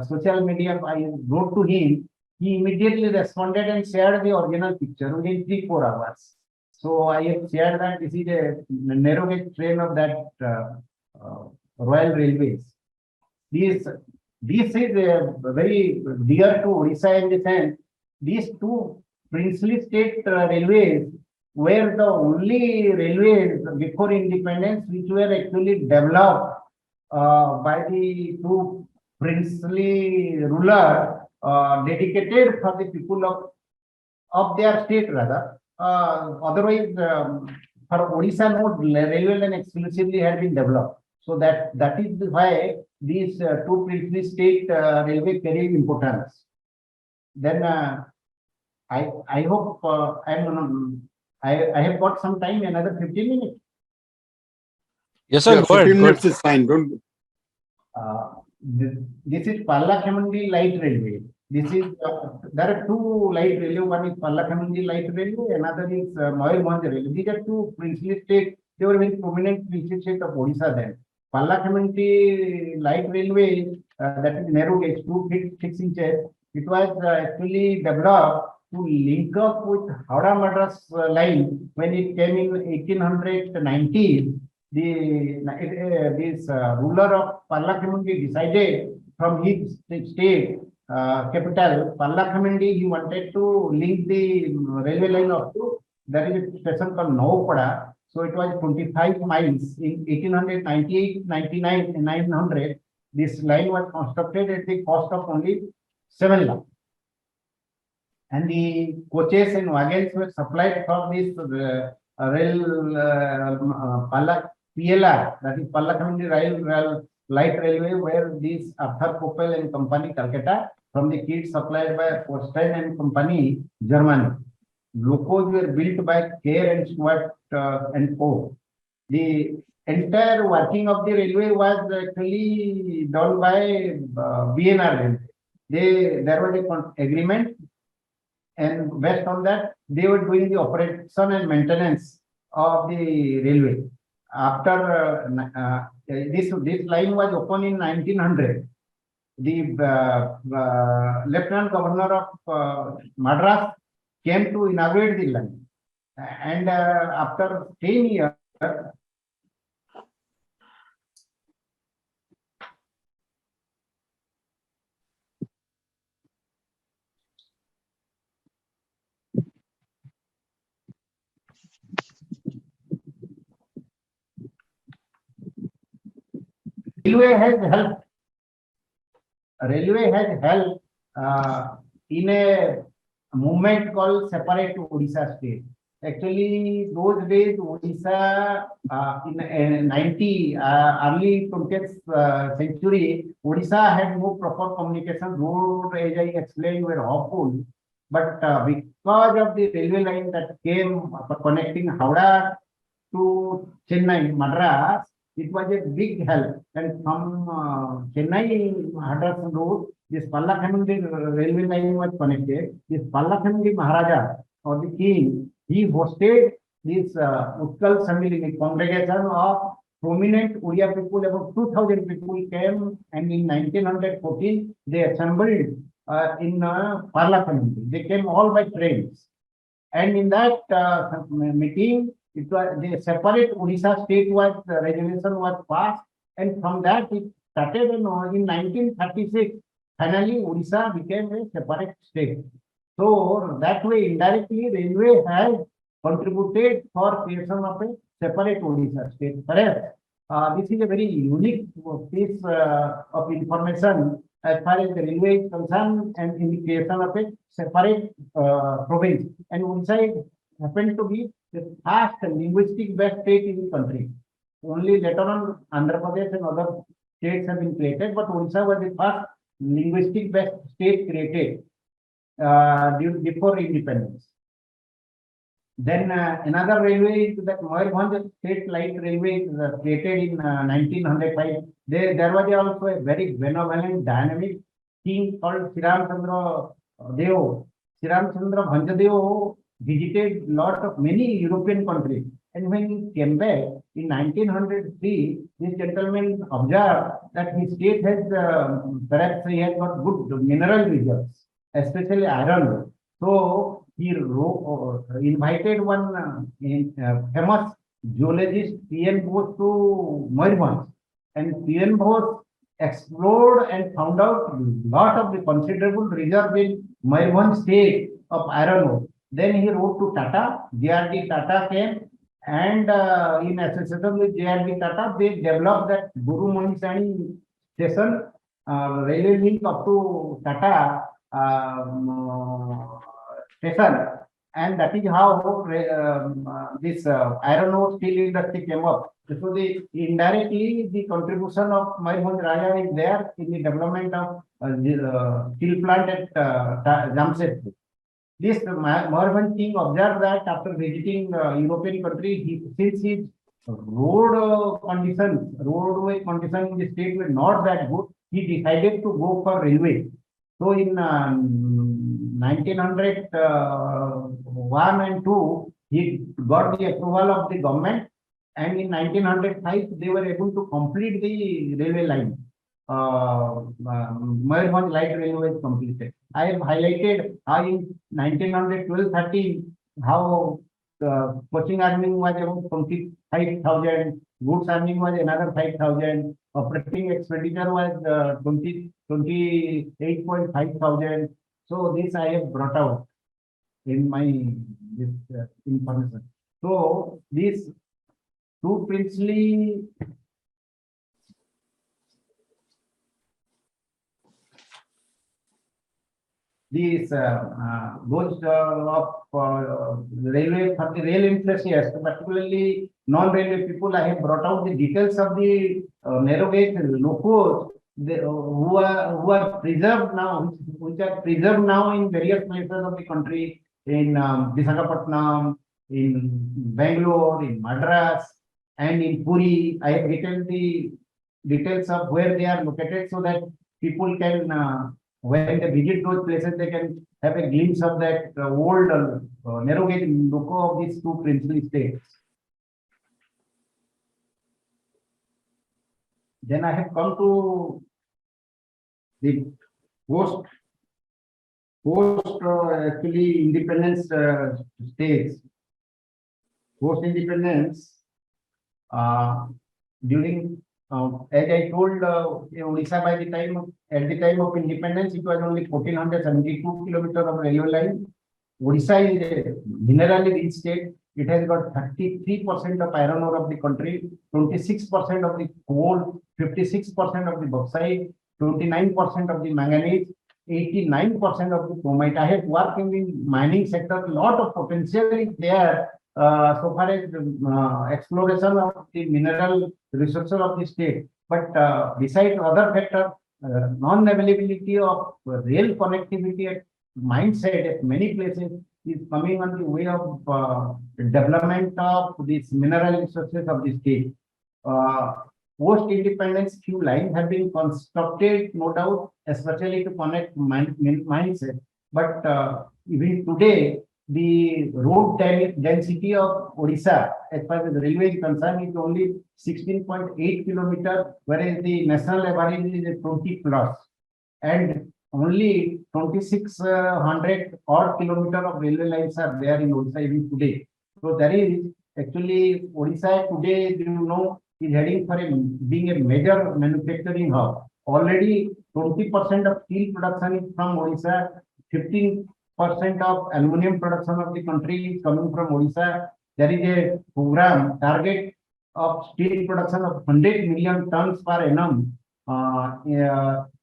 social media. I wrote to him. He immediately responded and shared the original picture within 3-4 hours. So I have shared that this is a narrow gauge train of that Royal Railways. This is very dear to Orissa in the sense these two princely state railways were the only railways before independence which were actually developed by the two princely rulers dedicated for the people of their state rather. Otherwise, for Odisha, no railway line exclusively had been developed. So that is why these two princely state railway carry importance. Then I hope I have got some time, another 15 minutes. Yes, sir. 15 minutes is fine. Don't. This is Parla-Kemingli light railway. This is there are two light railway. One is Parla-Kemingli light railway, another is Mayurbhanj railway. These are two princely states. They were very prominent princely state of Odisha then. Parla-Kemingli light railway, that is narrow gauge, 2 feet 6 inches. It was actually developed to link up with Howrah Madras line when it came in 1890. This ruler of Parlakhamundi decided from his state capital, Parlakhamundi, he wanted to link the railway line up to, there is a station called Naupada. So it was 25 miles in 1898, 99, and 900. This line was constructed at the cost of only 7 lakh. And the coaches and wagons were supplied from this PLR, that is Parlakhamundi Light Railway, where this Arthur Koppel and Company, Calcutta, from the kits supplied by Portrays and Company, Germany. Locos were built by Kerr and Stewart and Co. The entire working of the railway was actually done by BNR Railway. There was an agreement, and based on that, they were doing the operation and maintenance of the railway. After this line was opened in 1900, the Lieutenant Governor of Madras came to inaugurate the line, and after 10 years, Railway has helped in a movement called separate Odisha state. Actually, those days, Odisha in early 20th century, Odisha had no proper communication. Road, as I explained, were awful. But because of the railway line that came connecting Howrah to Chennai, Madras, it was a big help. And from Chennai Madras road, this Parlakhamundi railway line was connected. This Parlakhamundi Maharaja or the king, he hosted this Utkal Sammilini, congregation of prominent Oriya people. About 2,000 people came, and in 1914 they assembled in Parlakhamundi. They came all by trains, and in that meeting, it was the separate Odisha state was resolution was passed, and from that it started in 1936. Finally, Odisha became a separate state. So that way, indirectly, railway has contributed for creation of a separate Odisha state. Perhaps this is a very unique piece of information as far as the railway is concerned, and in the creation of a separate province. And Odisha happened to be the first linguistic-based state in the country. Only later on, Andhra Pradesh and other states have been created, but Odisha was the first linguistic-based state created before independence. Then another railway is that Mayurbhanj State Light Railway created in 1905. There was also a very benevolent, dynamic king called Sriram Chandra Deo. Sriram Chandra Bhanjadeo visited many European countries, and when he came back in 1903, this gentleman observed that his state has perhaps he has got good mineral reserves, especially iron ore. So he invited one famous geologist P.N. Bose to Mayurbhanj, and P.N. Bose explored and found out a lot of the considerable reserve in Mayurbhanj state of iron ore. Then he wrote to Tata. J.R.D. Tata came, and in association with J.R.D. Tata, they developed that Guru Manisani station, railway link up to Tata station, and that is how this iron ore steel industry came up. So indirectly the contribution of Mayurbhanj Raja is there in the development of steel plant at Jamshedpur. This Mayurbhanj king observed that after visiting European country, since his roadway conditions in the state were not that good, he decided to go for railway. So in 1901 and 2, he got the approval of the government, and in 1905 they were able to complete the railway line. Mayurbhanj Light Railway was completed. I have highlighted how in 1912-13 how coaching earning was about 25,000, goods earning was another 5,000, operating expenditure was 28.5 thousand. So this I have brought out in my this information. So these two princely these goods of railway for the rail enthusiasts, particularly non-railway people. I have brought out the details of the narrow gauge locos who are preserved now, which are preserved now in various places of the country, in Visakhapatnam, in Bangalore, in Madras, and in Puri. I have written the details of where they are located so that people can when they visit those places, they can have a glimpse of that old narrow gauge loco of these two princely states. Then I have come to the post actually independence states. Post independence during as I told, Odisha at the time of independence, it was only 1,472 kilometers of railway line. Odisha is a minerally rich state. It has got 33% of iron ore of the country, 26% of the coal, 56% of the bauxite, 29% of the manganese, 89% of the chromite. I have worked in the mining sector. A lot of potential is there. So far as exploration of the mineral resources of the state, but besides other factors, non-availability of rail connectivity at mine site at many places is coming on the way of development of these mineral resources of the state. Post-independence, few lines have been constructed, no doubt, especially to connect mines. But even today, the road density of Orissa, as far as the railway is concerned, is only 16.8 kilometers, whereas the national average is 20 plus. And only 2,600 odd kilometers of railway lines are there in Orissa even today. So there is actually Orissa today, you know, is heading for being a major manufacturing hub. Already 20% of steel production is from Orissa, 15% of aluminum production of the country is coming from Odisha. There is a program target of steel production of 100 million tons per annum.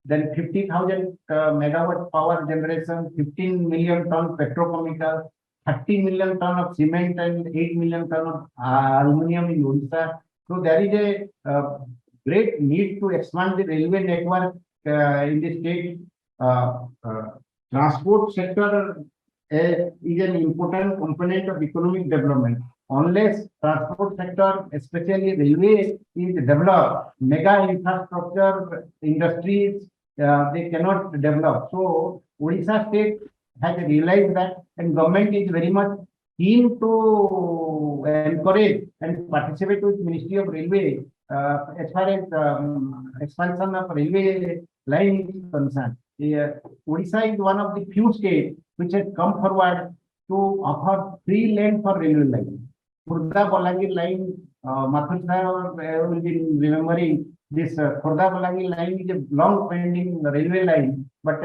Then 50,000 megawatt power generation, 15 million ton petrochemical, 30 million ton of cement, and 8 million ton of aluminum in Odisha. So there is a great need to expand the railway network in the state. Transport sector is an important component of economic development. Unless transport sector, especially railway, is developed, mega infrastructure industries, they cannot develop. So Odisha state has realized that, and government is very much keen to encourage and participate with Ministry of Railway as far as expansion of railway line is concerned. Odisha is one of the few states which has come forward to offer free land for railway line. Khurda Balangir line, Mathur will be remembering this Khurda Balangir line is a long pending railway line, but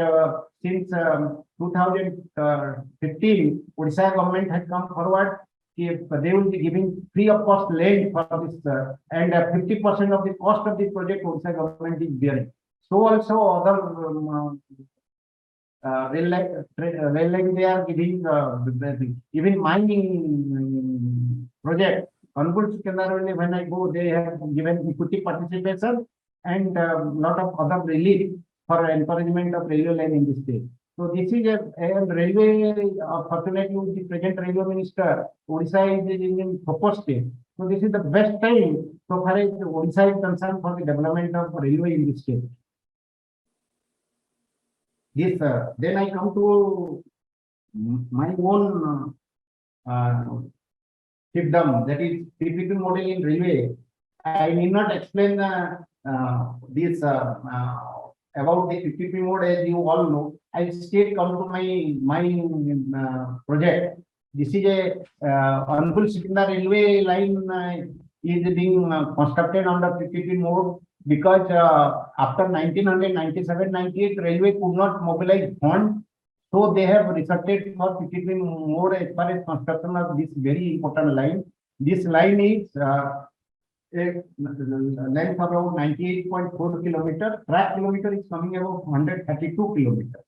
since 2015, Odisha government has come forward. If they will be giving free of cost land for this, and 50% of the cost of the project Odisha government is bearing. So also other rail line they are giving even mining project. When I go, they have given equity participation and lot of other relief for encouragement of railway line in the state. So this is a railway. Fortunately, with the present railway minister, Odisha is in focus state. So this is the best time so far as Odisha is concerned for the development of railway in the state. Yes, sir. Then I come to my own chiefdom, that is PPP model in railway. I need not explain this about the PPP mode, as you all know. I still come to my project. This is a Anupul Sikinda railway line is being constructed under PPP mode because after 1997-98 railway could not mobilize funds, so they have resorted for PPP mode as far as construction of this very important line. This line is a length about 98.4 kilometers. Track kilometer is coming about 132 kilometers.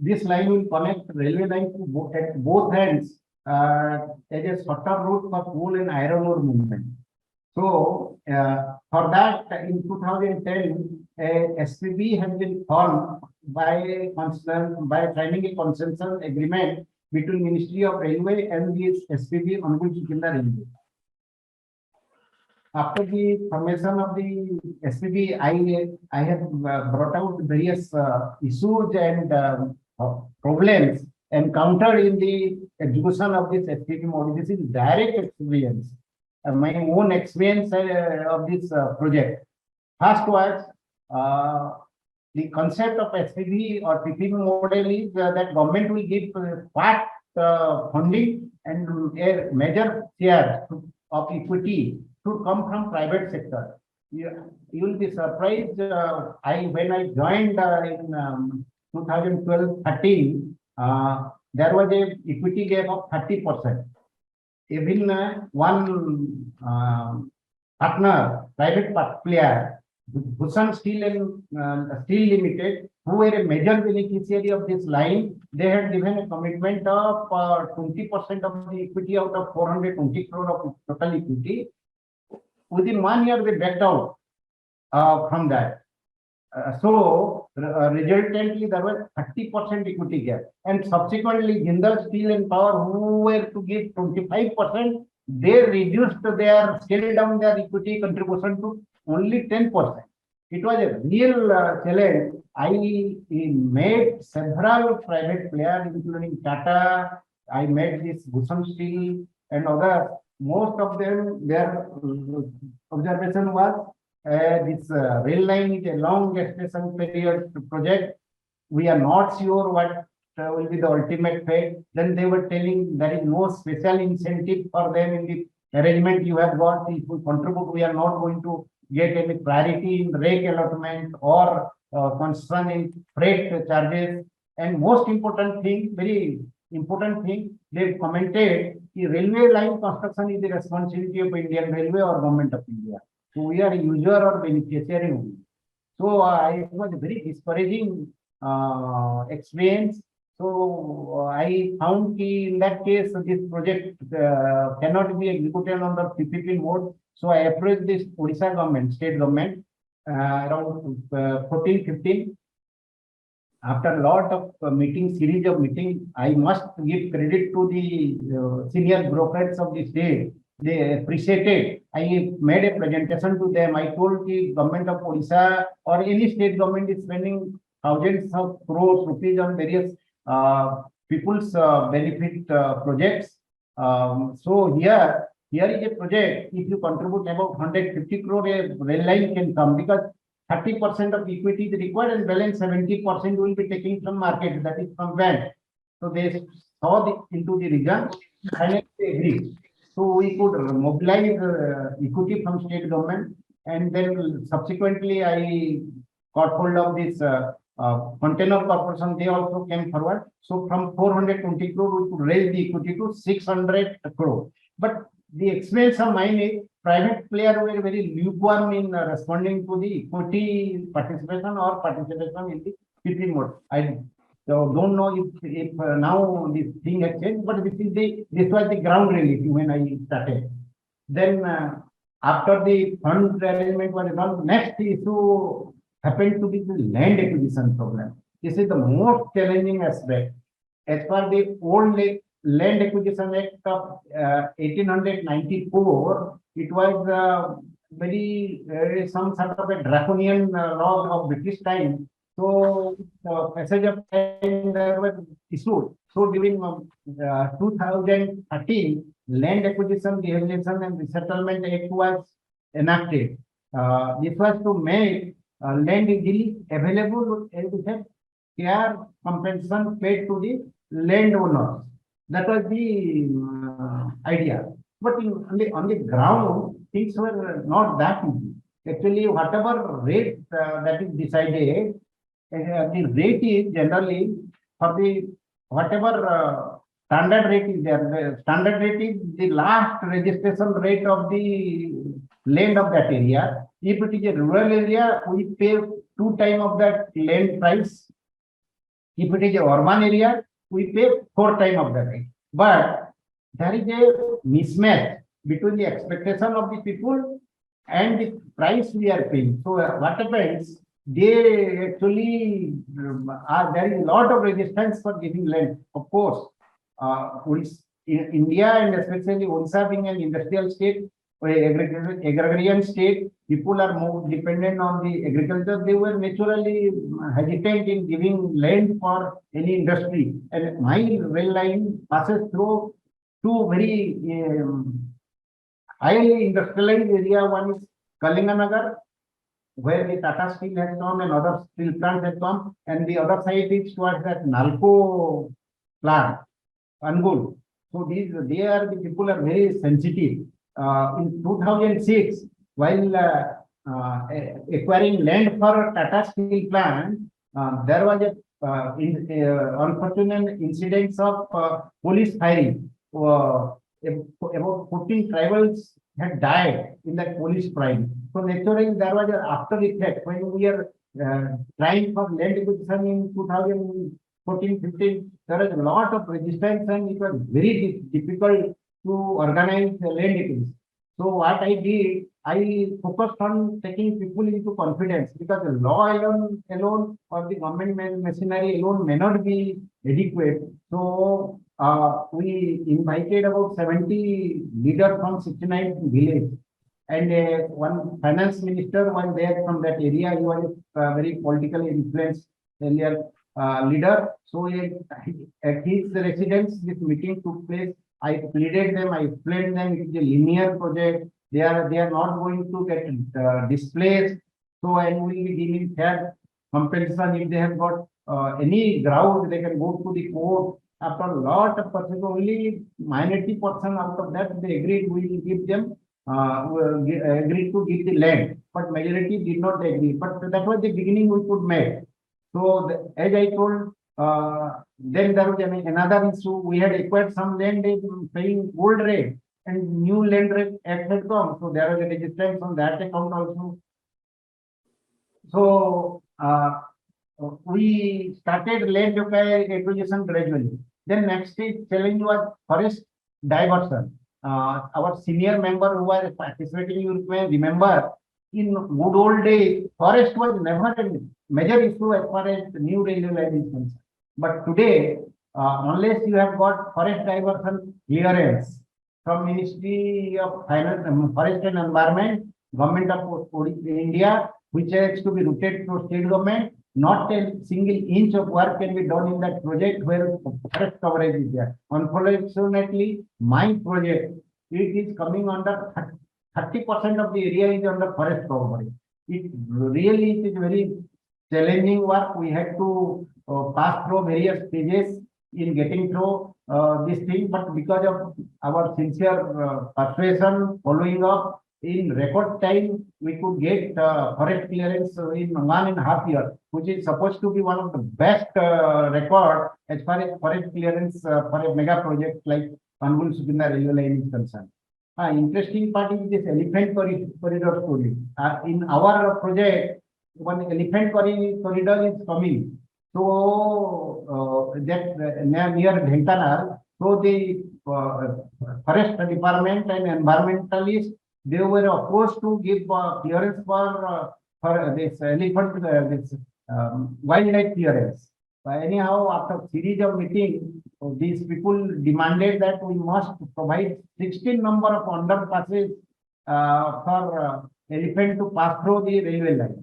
This line will connect railway line to at both ends as a shorter route for coal and iron ore movement. So for that, in 2010, SPB has been formed by signing a consensus agreement between Ministry of Railway and the SPB Anupul Sikinda Railway. After the formation of the SPB, I have brought out various issues and problems encountered in the execution of this SPB model. This is direct experience, my own experience of this project. First was the concept of SPB or PPP model is that government will give part funding and a major share of equity should come from private sector. You will be surprised. When I joined in 2012-13, there was a equity gap of 30%. Even one partner, private player, Bhushan Steel and Steel Limited, who were a major beneficiary of this line, they had given a commitment of 20% of the equity out of 420 crore of total equity. Within 1 year, they backed out from that. Resultantly, there was 30% equity gap. And subsequently, Jindal Steel and Power, who were to give 25%, they reduced scaled down their equity contribution to only 10%. It was a real challenge. I met several private players, including Tata. I met this Bhushan Steel and others. Most of them, their observation was this rail line is a long gestation period project. We are not sure what will be the ultimate fate. Then they were telling there is no special incentive for them in the arrangement you have got. If we contribute, we are not going to get any priority in rake allotment or concern in freight charges. And most important thing, very important thing, they commented the railway line construction is the responsibility of Indian Railway or Government of India. So we are a user or beneficiary only. So it was a very discouraging experience. So I found in that case this project cannot be executed under PPP mode. So I approached this Odisha government, state government, around 14-15. After a lot of series of meetings, I must give credit to the senior bureaucrats of the state. They appreciated. I made a presentation to them. I told the government of Orissa or any state government is spending thousands of crores rupees on various people's benefit projects. So here is a project. If you contribute about 150 crore, a rail line can come because 30% of equity is required and balance 70% will be taken from market, that is from bank. So they saw into the region and they agreed. So we could mobilize equity from state government, and then subsequently I got hold of this container corporation. They also came forward. So from 420 crore we could raise the equity to 600 crore. But the experience of mine is private players were very lukewarm in responding to the equity participation or participation in the PP mode. I don't know if now this thing has changed, but this was the ground reality when I started. Then after the fund arrangement was done, next issue happened to be the land acquisition problem. This is the most challenging aspect. As per the old Land Acquisition Act of 1894, it was very some sort of a draconian law of British time. So passage of time there were issued. So during 2013, Land Acquisition, Devolution and Resettlement Act was enacted. This was to make land easily available care compensation paid to the landowners. That was the idea. But on the ground, things were not that easy. Actually, whatever rate that is decided, the rate is generally for the whatever standard rate is there. The standard rate is the last registration rate of the land of that area. If it is a rural area, we pay 2 times of that land price. If it is a urban area, we pay 4 times of the rate. But there is a mismatch between the expectation of the people and the price we are paying. So what happens? They actually there is a lot of resistance for giving land. Of course, in India and especially Odisha being an industrial state, agrarian state, people are more dependent on the agriculture. They were naturally hesitant in giving land for any industry. And my rail line passes through two very highly industrialized area. One is Kalinganagar, where the Tata Steel has come and other steel plants have come, and the other side is towards that Nalco plant, Angul. So they are the people are very sensitive. In 2006, while acquiring land for Tata Steel plant, there was a unfortunate incidents of police firing. About 14 tribals had died in that police crime. So naturally, there was an after effect when we are trying for land acquisition in 2014-15. There was a lot of resistance and it was very difficult to organize the land acquisition. So what I did, I focused on taking people into confidence, because the law alone or the government machinery alone may not be adequate. So we invited about 70 leaders from 69 villages. And one finance minister was there from that area. He was a very politically influenced earlier leader. So at his residence, this meeting took place. I pleaded them, I explained them it is a linear project. They are not going to get displaced. So I will be giving fair compensation. If they have got any ground, they can go to the court. After a lot of persons, only minority person out of that they agreed we will give them. Agreed to give the land, but majority did not agree. But that was the beginning we could make. So as I told, then there was another issue. We had acquired some land paying old rate and new land rate act had come. So there was a resistance on that account also. So we started land acquisition gradually. Then next challenge was forest diversion. Our senior member who was participating, you may remember, in good old days, forest was never a major issue as far as the new railway line is concerned. But today, unless you have got forest diversion clearance from Ministry of Finance, Forest and Environment, Government of India, which has to be routed through state government, not a single inch of work can be done in that project where forest coverage is there. Unfortunately, my project, it is coming under 30% of the area is under forest coverage. It really is very challenging work. We had to pass through various stages in getting through this thing, but because of our sincere persuasion, following up, in record time, we could get forest clearance in 1.5 years, which is supposed to be one of the best record as far as forest clearance for a mega project like Angul Sukinda railway line is concerned. Interesting part is this elephant corridor story. In our project, one elephant corridor is coming. So that near Dhenkanal, so the forest department and environmentalists, they were opposed to give clearance for this elephant, this wildlife clearance. Anyhow, after series of meetings, these people demanded that we must provide 16 number of underpasses for elephant to pass through the railway line.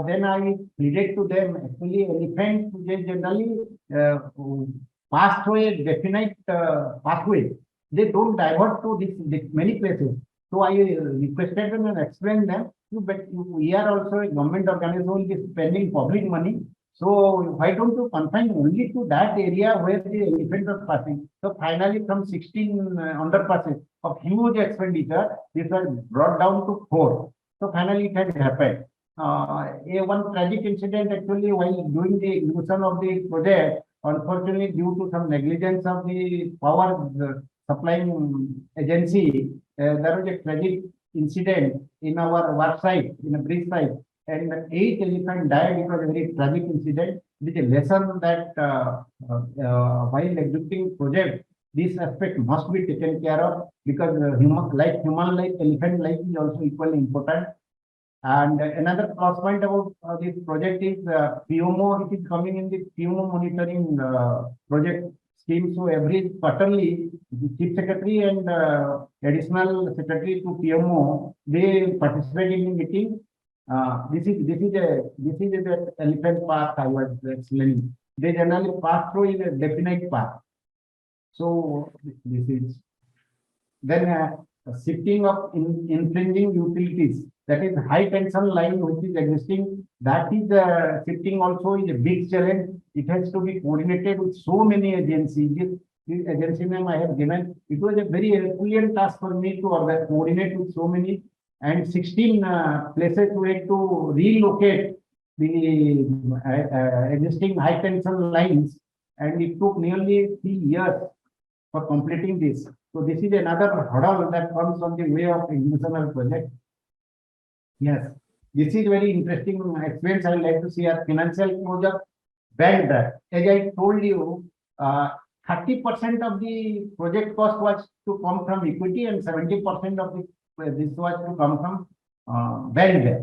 Then I pleaded to them, actually elephants they generally pass through a definite pathway. They don't divert to this many places. So I requested them and explained them, but we are also a government organization who is spending public money. So why don't you confine only to that area where the elephant was passing? So finally from 16 underpasses of huge expenditure, this was brought down to 4. So finally it had happened. One tragic incident actually while doing the execution of the project, unfortunately due to some negligence of the power supplying agency, there was a tragic incident in our work site, in a bridge site, and 8 elephants died. It was a very tragic incident. It is a lesson that while executing project, this aspect must be taken care of, because human life, elephant life is also equally important. And another plus point about this project is PMO. It is coming in the PMO monitoring project scheme. So every quarterly, the chief secretary and additional secretary to PMO, they participate in the meeting. This is the elephant path I was explaining. They generally pass through in a definite path. So this is then shifting of infringing utilities. That is high tension line which is existing. That is shifting also is a big challenge. It has to be coordinated with so many agencies. This agency name I have given. It was a very Herculean task for me to coordinate with so many, and 16 places we had to relocate the existing high tension lines, and it took nearly 3 years for completing this. So this is another hurdle that comes on the way of execution project. Yes, this is very interesting experience. I would like to see a financial closure. Bank that, as I told you, 30% of the project cost was to come from equity, and 70% of this was to come from bank debt.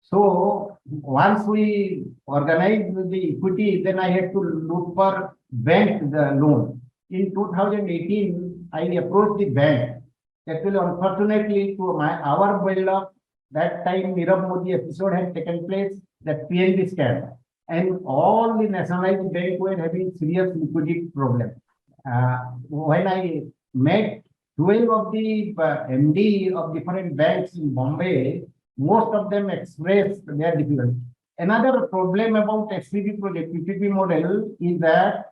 So once we organized the equity, then I had to look for bank the loan. In 2018, I approached the bank. Actually, unfortunately, to our build-up, that time Nirav Modi episode had taken place, that PNB scam, and all the nationalized banks were having serious liquidity problem. When I met 12 of the MD of different banks in Bombay, most of them expressed their difficulty. Another problem about SPV project, PPP model, is that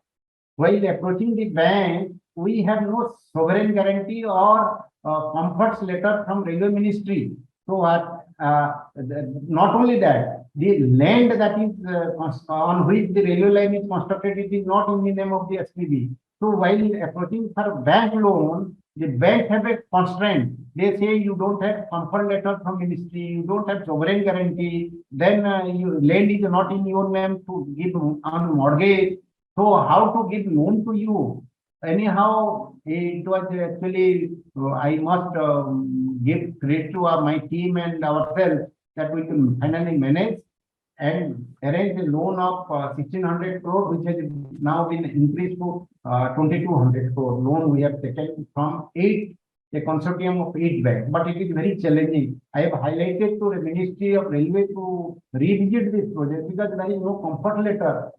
while approaching the bank, we have no sovereign guarantee or comforts letter from Railway Ministry. So not only that, the land that is on which the railway line is constructed, it is not in the name of the SPV. So while approaching for bank loan, the bank have a constraint. They say you don't have comfort letter from ministry, you don't have sovereign guarantee, then your land is not in your name to give on mortgage. So how to give loan to you? Anyhow, it was actually, I must give credit to my team and ourselves that we can finally manage and arrange a loan of 1,600 crore, which has now been increased to 2,200 crore loan we have taken from a consortium of 8 banks. But it is very challenging. I have highlighted to the Ministry of Railway to revisit this project because there is no comfort letter.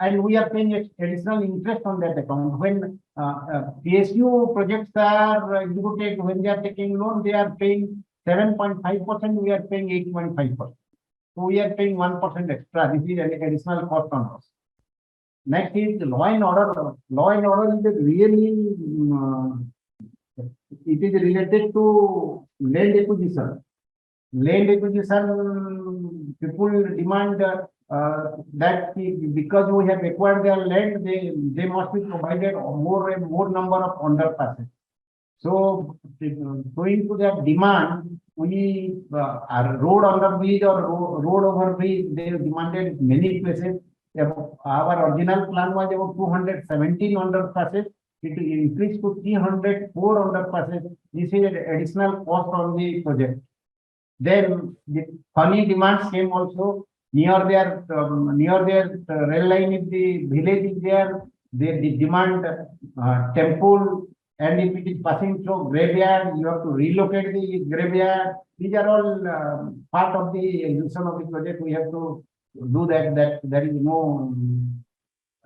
And we are paying additional interest on that account. When PSU projects are executed, when they are taking loan, they are paying 7.5%, we are paying 8.5%. So we are paying 1% extra. This is an additional cost on us. Next is law and order. Law and order is really, it is related to land acquisition. Land acquisition, people demand that because we have acquired their land, they must be provided more and more number of underpasses. So, going to that demand, we our road under bridge or road over bridge, they demanded many places. Our original plan was about 217 underpasses. It will increase to 304 underpasses. This is an additional cost on the project. Then the funny demands came also. Near their rail line, if the village is there, they demand temple, and if it is passing through graveyard, you have to relocate the graveyard. These are all part of the execution of the project. We have to do that. There is no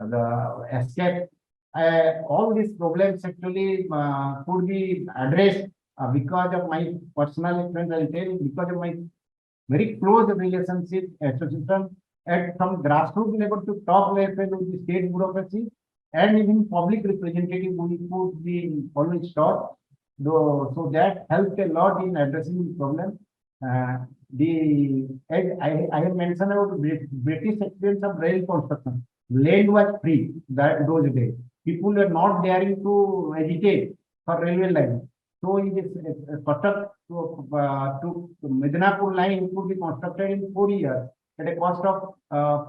the escape. All these problems actually could be addressed because of my personal experience. I'll tell you, because of my very close relationship association at from grassroots level to top level with the state bureaucracy and even public representative we could be always taught. So that helped a lot in addressing the problem. As I have mentioned about British experience of rail construction. Land was free those days. People were not daring to agitate for railway line. So it is Cuttack to Midnapur line could be constructed in 4 years at a cost of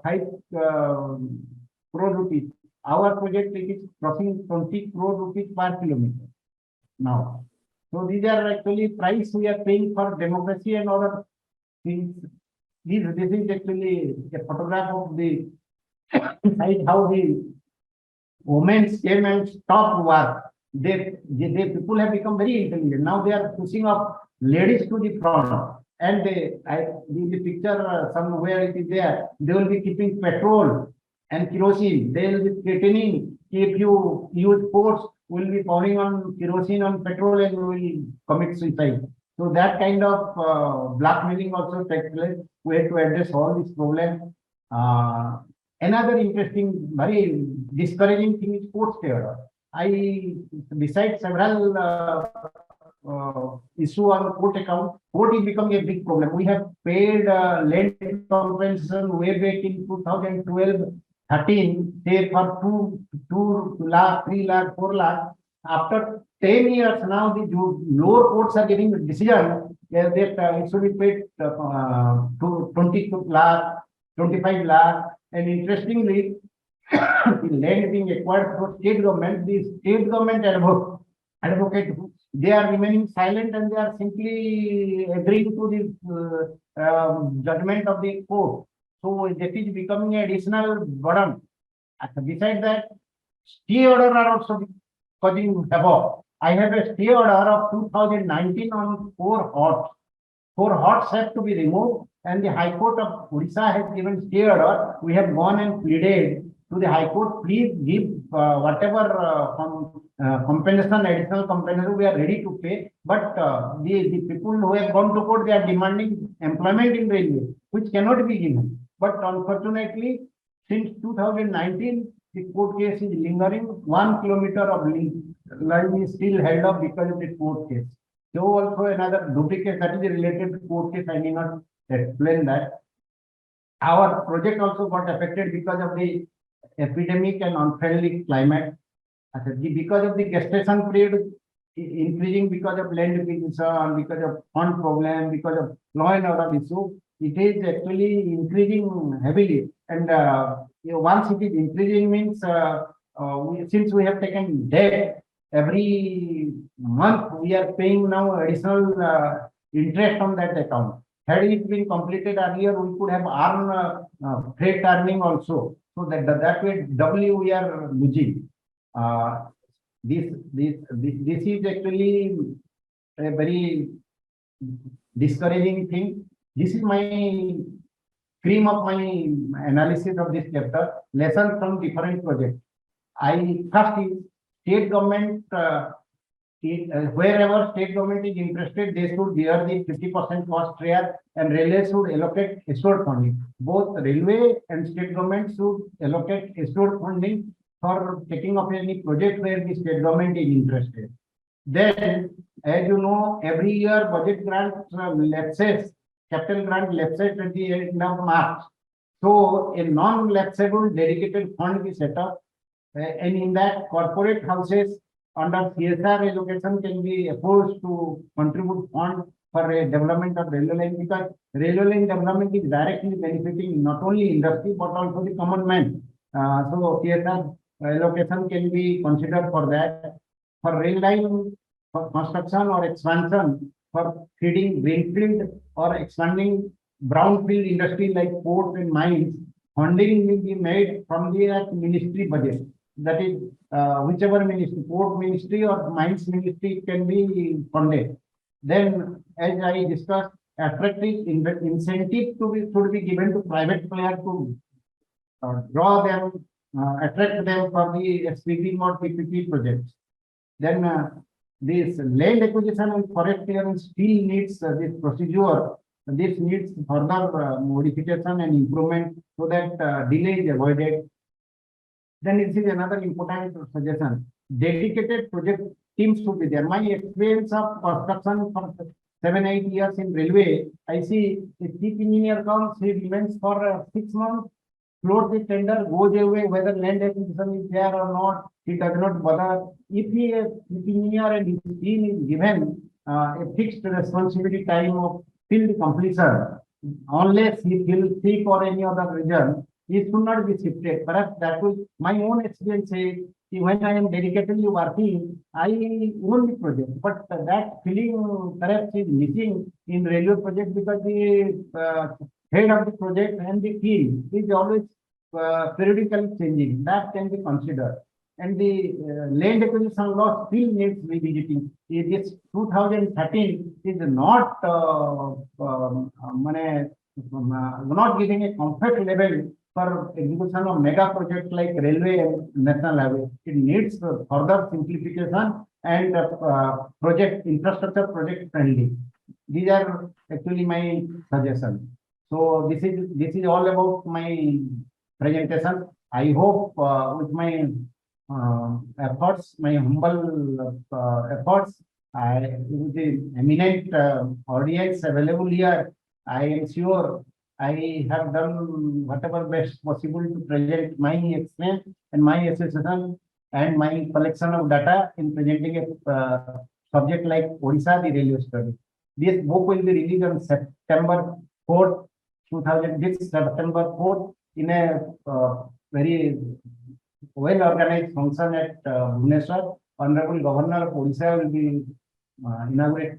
5 crore rupees. Our project it is costing 20 crore rupees per kilometer now. So these are actually price we are paying for democracy and other things. This is actually a photograph of the site how the women came and stopped work. They people have become very intelligent. Now they are pushing up ladies to the front. And the picture somewhere it is there. They will be keeping petrol and kerosene. They will be threatening if you use force, will be pouring on kerosene on petrol and you will commit suicide. So that kind of blackmailing also takes place. We have to address all these problems. Another interesting, very discouraging thing is court stay order. Besides several issue on court account, court is becoming a big problem. We have paid land compensation way back in 2012, 13, say for 2 lakh, 3 lakh, 4 lakh. After 10 years now, the lower courts are giving decision that it should be paid to 22 lakh, 25 lakh. And interestingly, the land being acquired for state government, the state government advocate, they are remaining silent and they are simply agreeing to the judgment of the court. So that is becoming an additional burden. Besides that, stay order are also causing havoc. I have a stay order of 2019 on 4 horts. 4 horts have to be removed, and the High Court of Odisha has given stay order. We have gone and pleaded to the High Court, please give whatever compensation, additional compensation we are ready to pay. But the people who have gone to court, they are demanding employment in railway, which cannot be given. But unfortunately, since 2019, the court case is lingering. 1 kilometer of line is still held up because of the court case. So also another duplicate that is related to court case. I need not explain that. Our project also got affected because of the epidemic and unfriendly climate. Because of the gestation period increasing, because of land acquisition, because of fund problem, because of law and order issue, it is actually increasing heavily. And once it is increasing means since we have taken debt every month, we are paying now additional interest on that account. Had it been completed earlier, we could have earned freight earning also. So that way doubly we are losing. This is actually a very discouraging thing. This is my cream of my analysis of this chapter. Lesson from different projects. First is state government. Wherever state government is interested, they should bear the 50% cost share, and railway should allocate assured funding. Both railway and state government should allocate assured funding for taking up any project where the state government is interested. Then, as you know, every year budget grant lapses, capital grant lapses at the end of March. So a non-lapsable dedicated fund is set up, and in that corporate houses under CSR allocation can be opposed to contribute fund for a development of railway line, because railway line development is directly benefiting not only industry but also the common man. So CSR allocation can be considered for that. For rail line for construction or expansion, for feeding greenfield or expanding brownfield industry like ports and mines, funding will be made from the ministry budget. That is, whichever ministry, port ministry or mines ministry can be funded. Then, as I discussed, attractive incentive should be given to private players to draw them, attract them for the SPP or PPP projects. Then, this land acquisition and forest clearance still needs this procedure this needs further modification and improvement so that delay is avoided. Then this is another important suggestion. Dedicated project teams should be there. My experience of construction for 7-8 years in railway, I see a chief engineer comes, he remains for 6 months, floats the tender, goes away, whether land acquisition is there or not, he does not bother. If he is chief engineer and his team is given a fixed responsibility time of field completion, unless he feels sick or any other reason, it should not be shifted. Perhaps that was my own experience. When I am dedicatedly working, I own the project, but that feeling perhaps is missing in railway project because the head of the project and the team is always periodically changing. That can be considered. And the land acquisition law still needs revisiting. This 2013 is not not giving a comfort level for execution of mega projects like railway and national highway. It needs further simplification and project infrastructure project friendly. These are actually my suggestions. So this is all about my presentation. I hope with my efforts, my humble efforts, with the eminent audience available here, I am sure I have done whatever best possible to present my experience and my association and my collection of data in presenting a subject like Odisha, the railway study. This book will be released on September 4th, 2000. This September 4th in a very well-organized function at Bhubaneswar. Honorable Governor of Odisha will be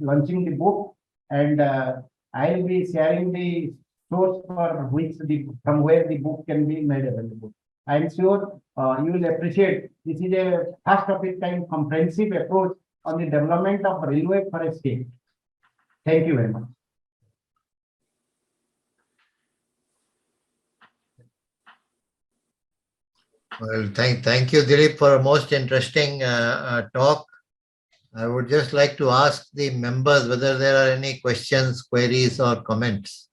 launching the book, and I will be sharing the source from where the book can be made available. I am sure you will appreciate this is a first of its kind comprehensive approach on the development of railway for a state. Thank you very much. Well, thank you, Dilip, for a most interesting talk. I would just like to ask the members whether there are any questions, queries, or comments.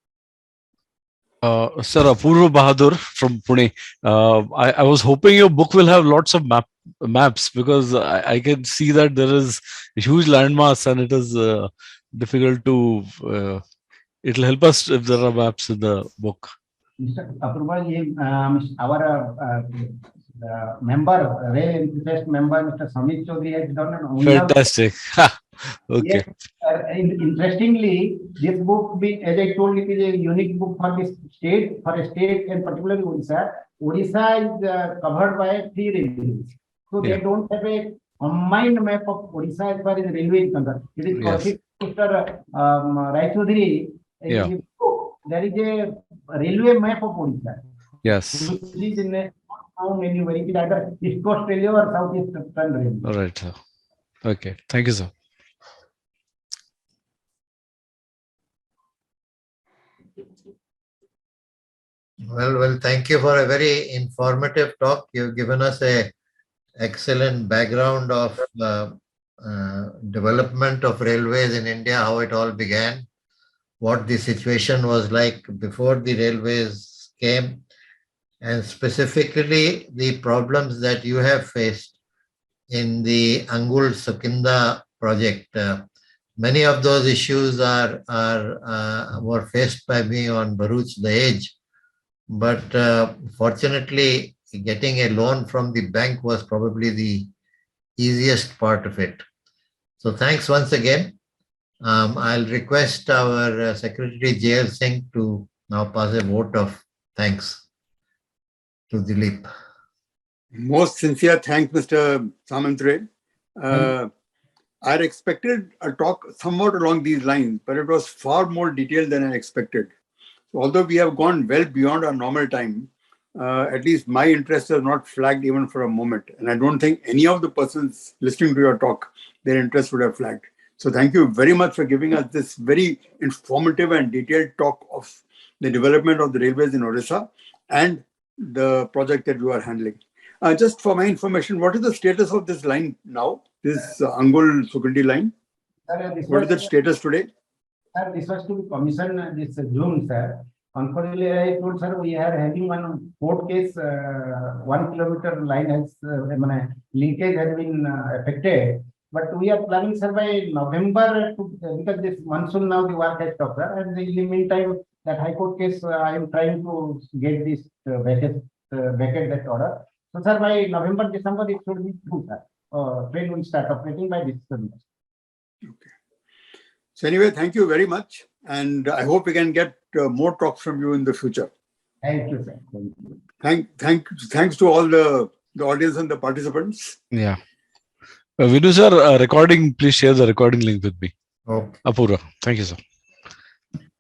Sir, Apurva Bahadur from Pune. I was hoping your book will have lots of maps because I can see that there is a huge landmass and it is difficult to. It will help us if there are maps in the book. Mr. Apurva, our member, rail enthusiast member, Mr. Samit Chaudhary has done an fantastic. Okay. Yes, interestingly, this book, as I told you, is a unique book for this state, for a state and particularly Odisha. Odisha is covered by 3 railways. So they don't have a combined map of Odisha as far as railway is concerned. It is Mr. Rai Chaudhary. There is a railway map of Odisha. Yes. Which is in how many either East Coast Railway or Southeast Railway. All right, sir. Okay. Thank you, sir. Well, thank you for a very informative talk. You've given us a excellent background of development of railways in India, how it all began, what the situation was like before the railways came, and specifically the problems that you have faced in the Angul Sukinda project. Many of those issues were faced by me on Bharuch Dahej, but fortunately getting a loan from the bank was probably the easiest part of it. So thanks once again. I'll request our Secretary J.L. Singh to now pass a vote of thanks to Dilip. Most sincere thanks, Mr. Samantray. I had expected a talk somewhat along these lines, but it was far more detailed than I expected. So although we have gone well beyond our normal time, at least my interest has not flagged even for a moment. And I don't think any of the persons listening to your talk, their interest would have flagged. So thank you very much for giving us this very informative and detailed talk of the development of the railways in Orissa and the project that you are handling. Just for my information, what is the status of this line now? This Angul Sukundi line? What is the status today? Sir, this was to be commissioned this June, sir. Unfortunately, I told sir we are having one court case. 1 kilometer line has linkage has been affected. But we are planning, sir, by November because this monsoon now the work has stopped, sir. And in the meantime, that High Court case, I am trying to get this vacate that order. So, sir, by November, December, it should be through, sir. Train will start operating by this month. Okay. So anyway, thank you very much. And I hope we can get more talks from you in the future. Thank you, sir. Thank you. Thanks to all the audience and the participants. Yeah. Vinu sir, recording, please share the recording link with me. Okay. Apurva. Thank you, sir.